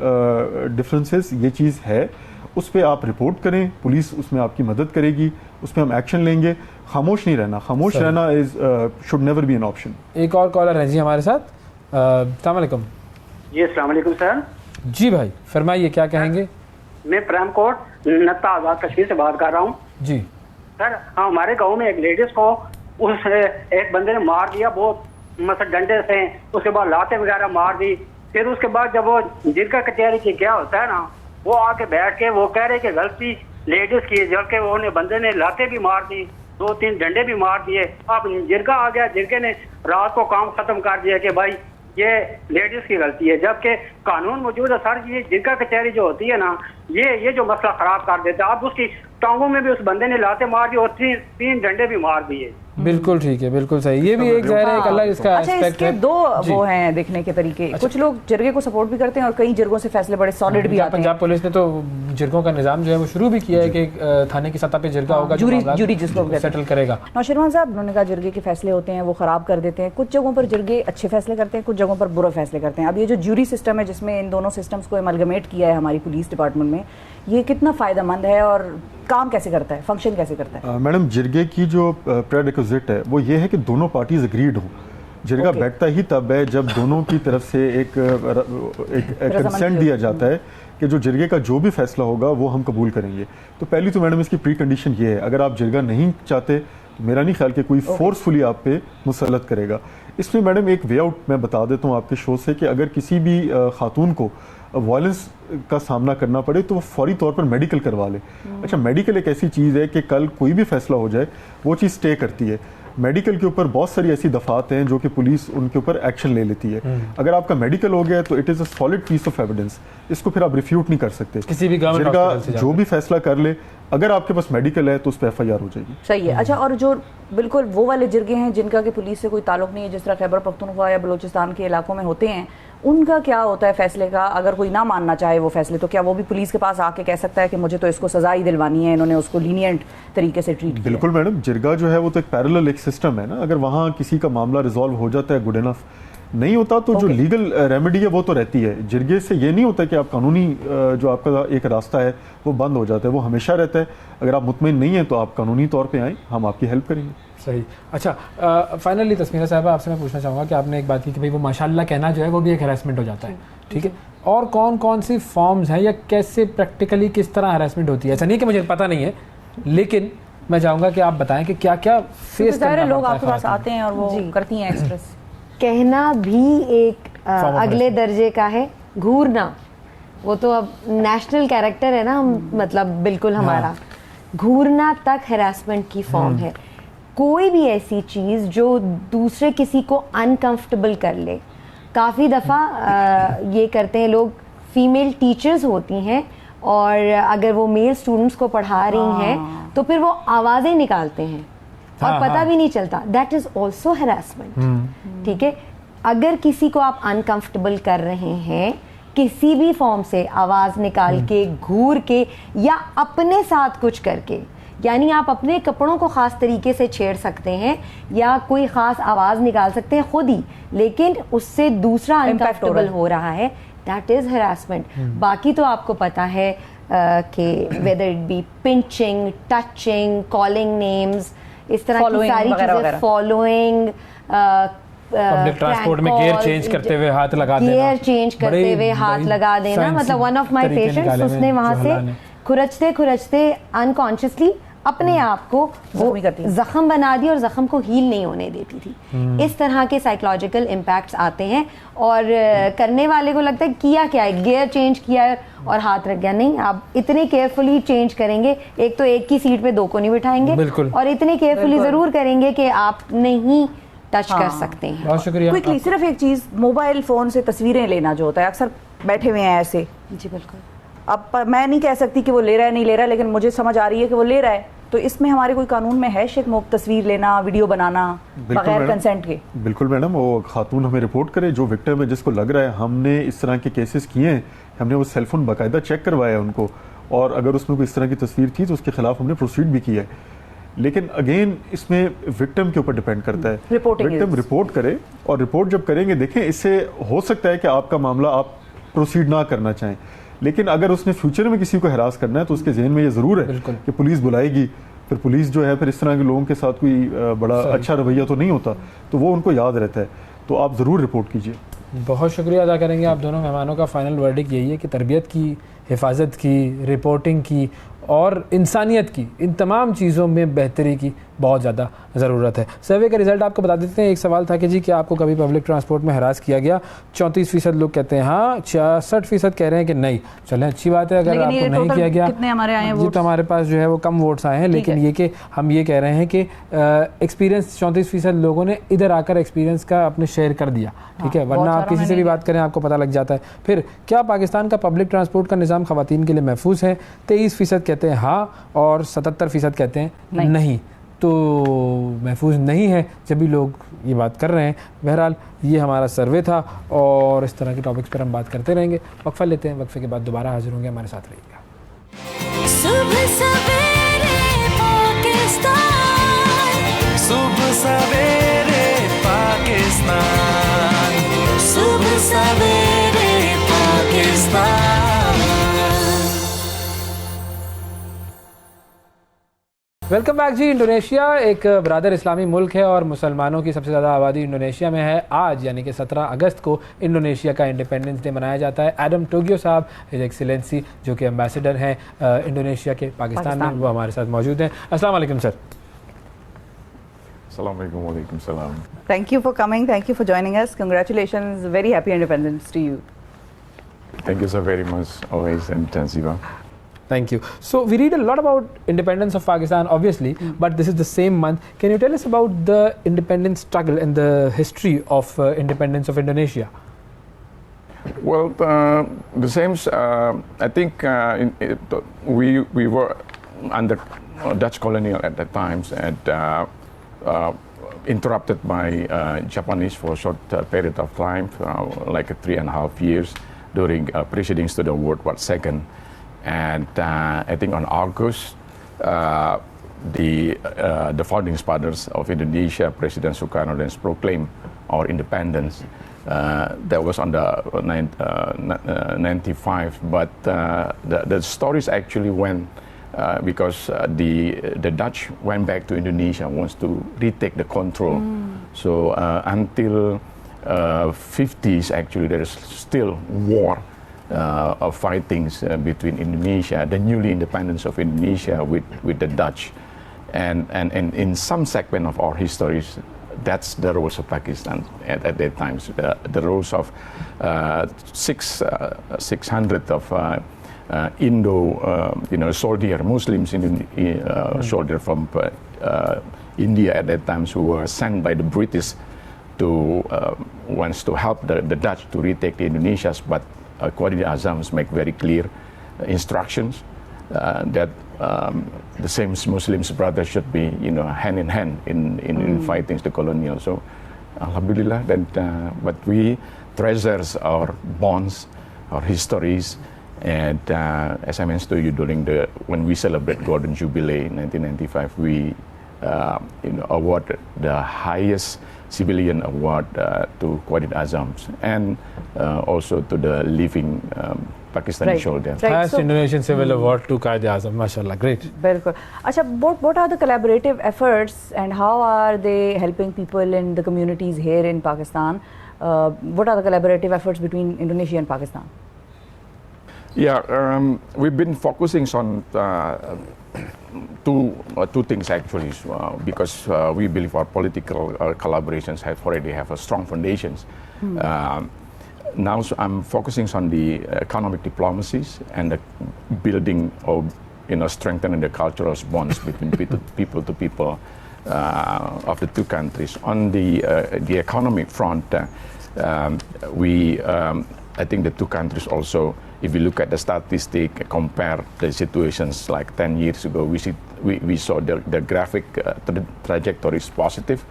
डिफरेंसेस ये चीज़ है। उस पर आप रिपोर्ट करें, पुलिस उसमें आपकी मदद करेगी, उस पर हम एक्शन लेंगे। खामोश नहीं रहना, खामोश रहना is should never be an option. एक और कॉलर है जी हमारे साथ। अस्सलाम वालेकुम। जी अस्सलाम वालेकुम सर। जी भाई फरमाइए, क्या कहेंगे? मैं प्रेम कोट नत्ता आजाद कश्मीर से बात कर रहा हूँ जी सर। हमारे गांव में एक लेडीज को उस एक बंदे ने मार दिया, बहुत मतलब डंडे से, उसके बाद लाते वगैरह मार दी। फिर उसके बाद जब वो जिरका कचहरी की क्या होता है ना, वो आके बैठ के वो कह रहे कि गलती लेडीज की, जबकि उन्हें बंदे ने लाते भी मार दी, 2-3 डंडे भी मार दिए। अब जिरका आ गया, जिरके ने रात को काम खत्म कर दिया कि भाई ये लेडीज की गलती है, जबकि कानून मौजूद है सर। ये जिरका कचहरी जो होती है ना, ये जो मसला खराब कर देता है। अब उसकी टांगों में भी उस बंदे ने लाते मार दी और 3 डंडे भी मार दिए। बिल्कुल ठीक है, बिल्कुल सही। ये भी एक ज़ाहिर है एक अलग इसका अच्छा, एस्पेक्ट इसके है। दो वो हैं देखने के तरीके। कुछ लोग जिरगे को सपोर्ट भी करते हैं और कई जिरगों से फैसले बड़े सॉलिड भी आते हैं। पंजाब पुलिस ने तो जिरगों का निजाम जो है वो शुरू भी किया है कि थाने की सतह पे जिरगा होगा, जूरी जिसको सेटल करेगा। नौशरवान साहब, उन्होंने कहा जिरगे के फैसले होते हैं वो खराब कर देते हैं। कुछ जगहों पर जिरगे अच्छे फैसले करते हैं, कुछ जगहों पर बुरे फैसले करते हैं। अब ये जो जूरी सिस्टम है जिसमें इन दोनों सिस्टम्स को एमलगमेट किया है हमारी पुलिस डिपार्टमेंट में, ये कितना फ़ायदेमंद है और काम कैसे करता है, फंक्शन कैसे करता है? मैडम, जिरगे की जो प्रेडिक्विजिट है वो ये है कि दोनों पार्टीज एग्रीड हो। जिरगा बैठता ही तब है जब दोनों की तरफ से एक कंसेंट दिया जाता है कि जो जिरगे का जो भी फैसला होगा वो हम कबूल करेंगे। तो पहली तो मैडम इसकी प्री कंडीशन ये है, अगर आप जिरगा नहीं चाहते तो मेरा नहीं ख्याल कि कोई फोर्सफुली आप पे मुसल्लत करेगा। इसमें मैडम एक वे आउट मैं बता देता हूँ आपके शो से कि अगर किसी भी खातून को वायलेंस का सामना करना पड़े तो वो फौरी तौर पर मेडिकल करवा ले। अच्छा, मेडिकल एक ऐसी चीज़ है कि कल कोई भी फैसला हो जाए वो चीज़ स्टे करती है। मेडिकल के ऊपर बहुत सारी ऐसी दफात हैं जो कि पुलिस उनके ऊपर एक्शन ले लेती है। अगर आपका मेडिकल हो गया तो it is a solid piece of evidence, इसको फिर आप रिफ्यूट नहीं कर सकते। किसी भी गवर्नमेंट जो भी फैसला कर ले, अगर आपके पास मेडिकल है तो उस पर FIR हो जाएगी। सही है। अच्छा, और जो बिल्कुल वो वाले जिरगे हैं जिनका कि पुलिस से कोई ताल्लुक नहीं है, जिस तरह खैबर पख्तूनख्वा या बलूचिस्तान के इलाकों में होते हैं, उनका क्या होता है फैसले का? अगर कोई ना मानना चाहे वो फैसले, तो क्या वो भी पुलिस के पास आके कह सकता है कि मुझे तो इसको सजा ही दिलवानी है, इन्होंने उसको लीनियंट तरीके से ट्रीट किया? बिल्कुल मैडम, जिरगा जो है वो तो एक पैरेलल एक सिस्टम है ना। अगर वहाँ किसी का मामला रिजॉल्व हो जाता है, गुड इनफ। नहीं होता तो जो लीगल रेमेडी है वो तो रहती है। जिरगे से ये नहीं होता कि आप कानूनी जो आपका एक रास्ता है वो बंद हो जाता है, वो हमेशा रहता है। अगर आप मुतमईन नहीं हैं तो आप कानूनी तौर पे आएँ, हम आपकी हेल्प करेंगे। सही। अच्छा, फाइनली तस्मीरा साहब आपसे मैं पूछना चाहूँगा कि आपने एक बात की कि भाई वो माशाल्लाह कहना जो है वो भी एक हरासमेंट हो जाता है, ठीक है, और कौन कौन सी फॉर्म्स हैं या कैसे प्रैक्टिकली किस तरह हरासमेंट होती है? ऐसा नहीं कि मुझे पता नहीं है, लेकिन मैं चाहूँगा कि आप बताएं कि क्या क्या फेस करना लोग आपके पास आते हैं और वो करती हैं एक्सप्रेस। कहना भी एक अगले दर्जे का है, घूरना वो तो अब नेशनल कैरेक्टर है ना, मतलब बिल्कुल हमारा घूरना तक हैरेसमेंट की फॉर्म है। कोई भी ऐसी चीज़ जो दूसरे किसी को अनकंफर्टेबल कर ले। काफ़ी दफ़ा ये करते हैं लोग, फीमेल टीचर्स होती हैं और अगर वो मेल स्टूडेंट्स को पढ़ा रही हैं तो फिर वो आवाज़ें निकालते हैं और पता भी नहीं चलता। दैट इज़ ऑल्सो हैरेसमेंट, ठीक है। अगर किसी को आप अनकंफर्टेबल कर रहे हैं किसी भी फॉर्म से, आवाज़ निकाल के, घूर के या अपने साथ कुछ करके, यानी आप अपने कपड़ों को ख़ास तरीके से छेड़ सकते हैं या कोई ख़ास आवाज़ निकाल सकते हैं खुद ही, लेकिन उससे दूसरा अनकंफर्टेबल हो रहा है, दैट इज़ हरासमेंट। बाकी तो आपको पता है कि whether it be pinching, touching, calling names, इस तरह की सारी चीज़ें, फॉलोइंग, पब्लिक ट्रांसपोर्ट में गियर चेंज करते हुए हाथ लगा देना, गियर चेंज करते हुए हाथ लगा देना। मतलब वन ऑफ माय पेशेंट्स, उसने वहाँ से खुरचते खुरचते अनकॉन्शियसली अपने आप को वो जख्म बना दिया और जख्म को हील नहीं होने देती थी। इस तरह के साइकोलॉजिकल इम्पैक्ट्स आते हैं और करने वाले को लगता है किया क्या है, गियर चेंज किया है और हाथ रख गया। नहीं, आप इतने केयरफुली चेंज करेंगे, एक तो एक की सीट पे दो को नहीं बिठाएंगे और इतने केयरफुली जरूर करेंगे कि आप नहीं टच कर सकते हैं। बहुत शुक्रिया। क्विकली सिर्फ एक चीज़, मोबाइल फ़ोन से तस्वीरें लेना जो होता है, अक्सर बैठे हुए हैं ऐसे। जी बिल्कुल। अब मैं नहीं कह सकती कि वो ले रहा है नहीं ले रहा है, लेकिन मुझे समझ आ रही है कि वो ले रहा है, तो इसमें हमारे कोई कानून में है शेख तस्वीर लेना, वीडियो बनाना बगैर कंसेंट के? बिल्कुल मैडम, वो खातून हमें रिपोर्ट करे, जो विक्टिम है जिसको लग रहा है। हमने इस तरह के केसेस किए हैं, हमने वो सेलफोन बाकायदा चेक करवाया उनको, और अगर उसमें कोई इस तरह की तस्वीर थी तो उसके खिलाफ हमने प्रोसीड भी किया है। लेकिन अगेन इसमें विक्टिम के ऊपर डिपेंड करता है। विक्टिम रिपोर्ट करे, और रिपोर्ट जब करेंगे, देखें इससे हो सकता है कि आपका मामला आप प्रोसीड ना करना चाहें, लेकिन अगर उसने फ्यूचर में किसी को हरास करना है तो उसके जहन में ये ज़रूर है कि पुलिस बुलाएगी, फिर पुलिस जो है फिर इस तरह के लोगों के साथ कोई बड़ा अच्छा रवैया तो नहीं होता, तो वो उनको याद रहता है, तो आप ज़रूर रिपोर्ट कीजिए। बहुत शुक्रिया अदा करेंगे आप दोनों मेहमानों का। फाइनल वर्डिक यही है कि तरबियत की, हिफाजत की, रिपोर्टिंग की और इंसानियत की, इन तमाम चीज़ों में बेहतरी की बहुत ज़्यादा ज़रूरत है। सर्वे का रिज़ल्ट आपको बता देते हैं। एक सवाल था कि जी क्या आपको कभी पब्लिक ट्रांसपोर्ट में हरास किया गया? 34% लोग कहते हैं हाँ, 66% कह रहे हैं कि नहीं। चलें, अच्छी बात है। अगर आपको नहीं किया गया, कितने हमारे आए हैं जी, तो हमारे पास जो है वो कम वोट्स आए हैं, लेकिन ये कि हम ये कह रहे हैं कि एक्सपीरियंस 34% लोगों ने इधर आकर एक्सपीरियंस का अपने शेयर कर दिया, ठीक है, वरना आप किसी से भी बात करें आपको पता लग जाता है। फिर क्या पाकिस्तान का पब्लिक ट्रांसपोर्ट का निज़ाम ख़वातीन के लिए महफूज है? 23% कहते हैं हाँ और 77% कहते हैं नहीं। तो महफूज नहीं है जब भी लोग ये बात कर रहे हैं। बहरहाल ये हमारा सर्वे था और इस तरह के टॉपिक्स पर हम बात करते रहेंगे। वक्फा लेते हैं, वक्फे के बाद दोबारा हाजिर होंगे, हमारे साथ रहिएगा। सुबह सवेरे पाकिस्तान, सुबह सवेरे पाकिस्तान, सुबह सवेरे पाकिस्तान। वेलकम बैक जी। इंडोनेशिया एक बरादर इस्लामी मुल्क है और मुसलमानों की सबसे ज़्यादा आबादी इंडोनेशिया में है। आज यानी कि 17 अगस्त को इंडोनेशिया का इंडिपेंडेंस डे मनाया जाता है। एडम टोगियो साहब, हिज एक्सीलेंसी, जो कि एम्बेसडर हैं इंडोनेशिया के पाकिस्तान में, वो हमारे साथ मौजूद हैं। अस्सलाम वालेकुम sir. Assalamualaikum salam. Thank you for coming. Thank you for joining us. Congratulations. Very happy independence to you. Thank you so very much, always, and Tanziba. Thank you. So we read a lot about independence of Pakistan, obviously, but this is the same month. Can you tell us about the independence struggle and the history of independence of Indonesia? Well, the same. I think we were under Dutch colonial at that times, and interrupted by Japanese for a short period of time, like 3.5 years during proceedings to the World War II. And I think on August, the founding fathers of Indonesia, President Sukarno, then proclaimed our independence. That was on the 95, but the stories actually went because the Dutch went back to Indonesia, wants to retake the control. So until 50s, actually, there is still war of fightings between Indonesia, the newly independence of Indonesia, with the Dutch, and in some segment of our histories, that's the roles of Pakistan at that time. So the roles of 600 of soldier Muslims soldier from India at that time, who were sent by the British to wants to help the Dutch to retake the Indonesias, but Quaid Azams make very clear instructions that the same Muslims brothers should be hand in hand in fighting the colonial. So alhamdulillah that but we treasures our bonds, our histories, and as I mentioned to you when we celebrate Golden Jubilee in 1995, we awarded the highest civilian award to Quaid Azams, and also to the living Pakistani soldier. Highest Indonesian Civil Award to Quaid Azam, mashallah, great. Bilkul. Acha, what are the collaborative efforts and how are they helping people in the communities here in Pakistan? What are the collaborative efforts between Indonesia and Pakistan? Yeah, we've been focusing on two things actually, because we believe our political collaborations already have a strong foundations. Now I'm focusing on the economic diplomacies and the building of, strengthening the cultural bonds between people to people of the two countries. On the economic front, I think the two countries also, if you look at the statistic, compare the situations like 10 years ago, we saw the graphic trajectory is positive.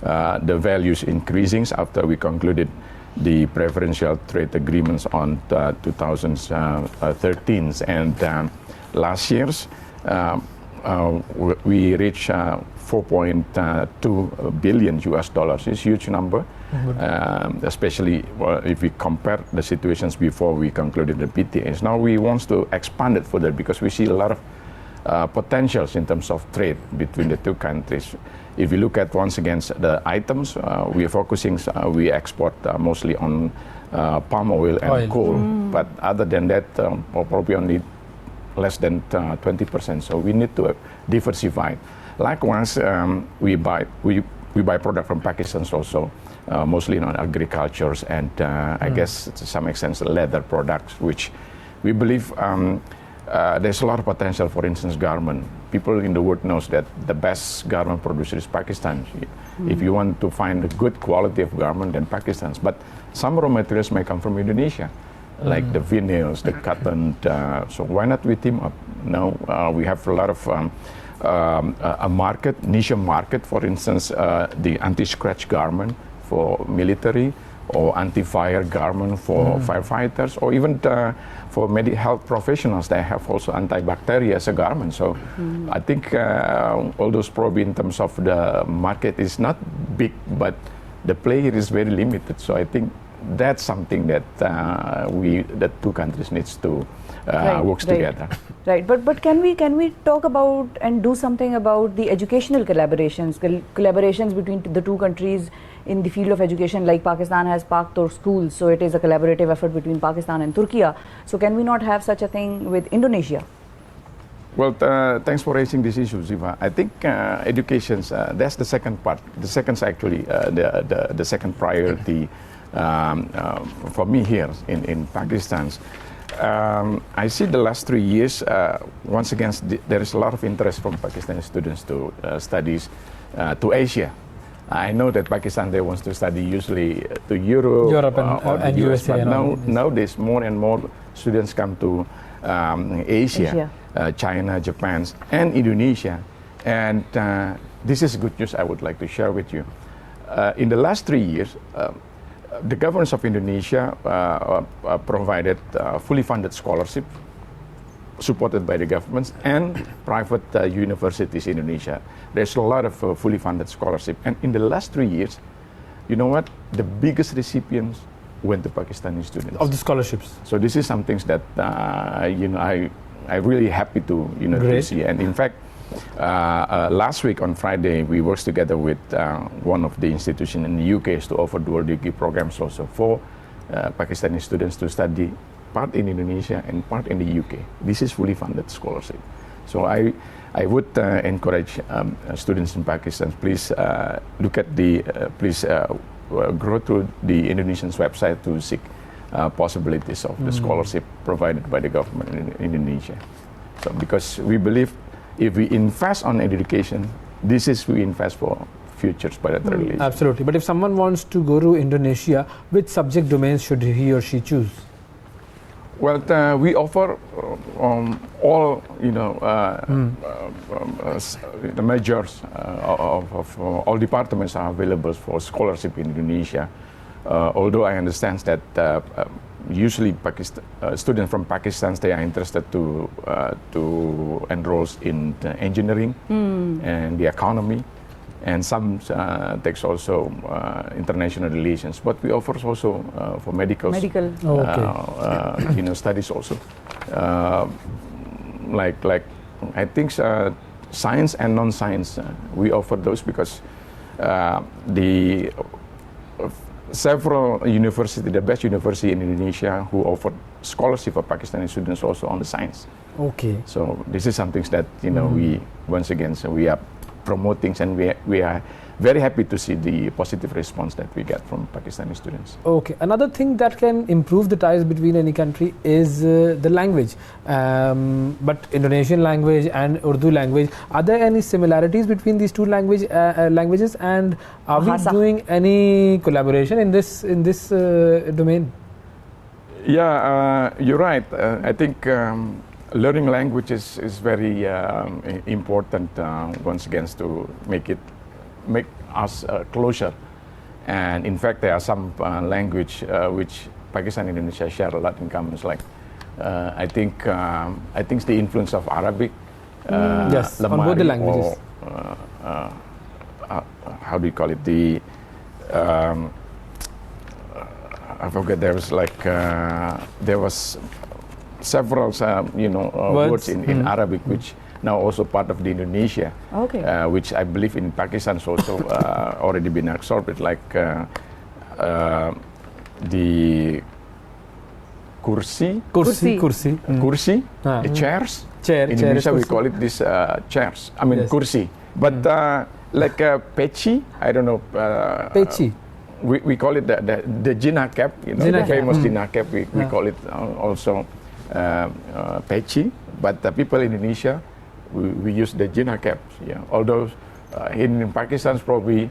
The values increasing after we concluded the preferential trade agreements on 2013, and last year's we reached 4.2 billion US dollars. It's a huge number, especially if we compare the situations before we concluded the PTAs. Now we want to expand it further because we see a lot of potentials in terms of trade between the two countries. If you look at once again the items, we are focusing, we export mostly on palm oil and coal, but other than that, probably only less than 20%. So we need to diversify. Likewise, we buy product from Pakistan also, mostly on agricultures and I guess to some extent leather products, which we believe there's a lot of potential. For instance, garment. People in the world knows that the best garment producer is Pakistan. If you want to find a good quality of garment, then Pakistan's. But some raw materials may come from Indonesia, like the vinyls, the cotton. So why not we team up? Now we have a lot of a market, niche market. For instance, the anti-scratch garment for military, or anti-fire garment for firefighters, or even for health professionals. They have also antibacterial as a garment. So I think all those probably in terms of the market is not big, but the player is very limited. So I think that's something that the two countries needs to work together. Right, but can we talk about and do something about the educational collaborations between the two countries in the field of education? Like Pakistan has Pak Turk schools, so it is a collaborative effort between Pakistan and Turkey. So can we not have such a thing with Indonesia? Well, thanks for raising this issue, Ziva. I think education, that's the second part. The second actually, the second priority for me here in Pakistan. I see the last 3 years, once again, there is a lot of interest from Pakistani students to studies to Asia. I know that Pakistan, they want to study usually to Europe and USA. But nowadays, more and more students come to Asia. China, Japan, and Indonesia. And this is good news I would like to share with you. In the last 3 years, the government of Indonesia provided fully funded scholarship supported by the governments and private universities in Indonesia. There's a lot of fully funded scholarship. And in the last 3 years, you know what? The biggest recipients went to Pakistani students of the scholarships. So this is something that I really happy to to see. And in fact, last week on Friday, we worked together with one of the institutions in the UK to offer dual degree programs also for Pakistani students to study part in Indonesia and part in the UK. This is fully funded scholarship. So I would encourage students in Pakistan, please look at the, go through the Indonesian's website to seek possibilities of the scholarship provided by the government in Indonesia. So because we believe if we invest on education, we invest for futures bilateral relations. Absolutely. But if someone wants to go to Indonesia, which subject domains should he or she choose? Well, we offer all, the majors of all departments are available for scholarship in Indonesia. Although I understand that usually students from Pakistan, they are interested to enroll in engineering and the economy, and some takes also international relations. But we offer also for medical studies also, like I think science and non-science. We offer those because the several universities, the best university in Indonesia, who offer scholarship for Pakistani students also on the science. Okay. So this is something that we once again we are promoting, and we are very happy to see the positive response that we get from Pakistani students. Okay. Another thing that can improve the ties between any country is the language. But Indonesian language and Urdu language, are there any similarities between these two languages, and are we doing any collaboration in this domain? Yeah, you're right. I think learning languages is very important once again to make us closer. And in fact, there are some language which Pakistan and Indonesia share a lot in common. Like I think it's the influence of Arabic. Yes, on both the languages. Or, how do you call it? I forget. There was several words in Arabic which now also part of the Indonesia, which I believe in Pakistan is also already been absorbed, like the kursi, the chairs. In Indonesia we call it this chairs. I mean kursi, but like peci, I don't know. Peci. We call it the jinnah cap, the famous jinnah cap. We call it also peci, but the people in Indonesia, we use the jinnah caps. Yeah. Although in Pakistan, probably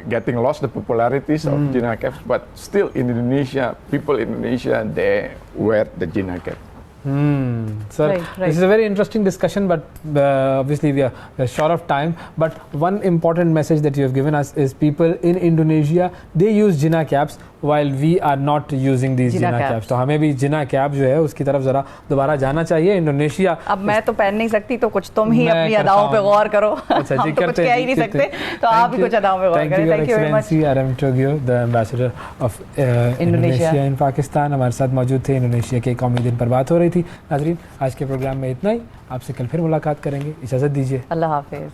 getting lost the popularities of jinnah caps, but still in Indonesia, people in Indonesia, they wear the jinnah cap. So this is a very interesting discussion, but obviously we are short of time. But one important message that you have given us is people in Indonesia, they use jinnah caps while we are not using these jinnah caps. तो हमें भी jinnah cap जो है उसकी तरफ जरा दोबारा जाना चाहिए. इंडोनेशिया अब मैं तो पहन नहीं सकती, तो कुछ तुम ही अपनी अदाओं पे गौर करो. अच्छा जी, हम तो कुछ कह ही नहीं सकते, तो आप भी कुछ अदाओं पे गौर करें. Thank you very much. RM Togio, the ambassador of Indonesia in Pakistan, हमारे साथ मौजूद थे. इंडोनेशिया के कौमी दिन पर बात हो रही थी. नाजरीन, आज के प्रोग्राम में इतना ही. आपसे कल फिर मुलाकात करेंगे. इजाज़त दीजिए. अल्लाह हाफिज़.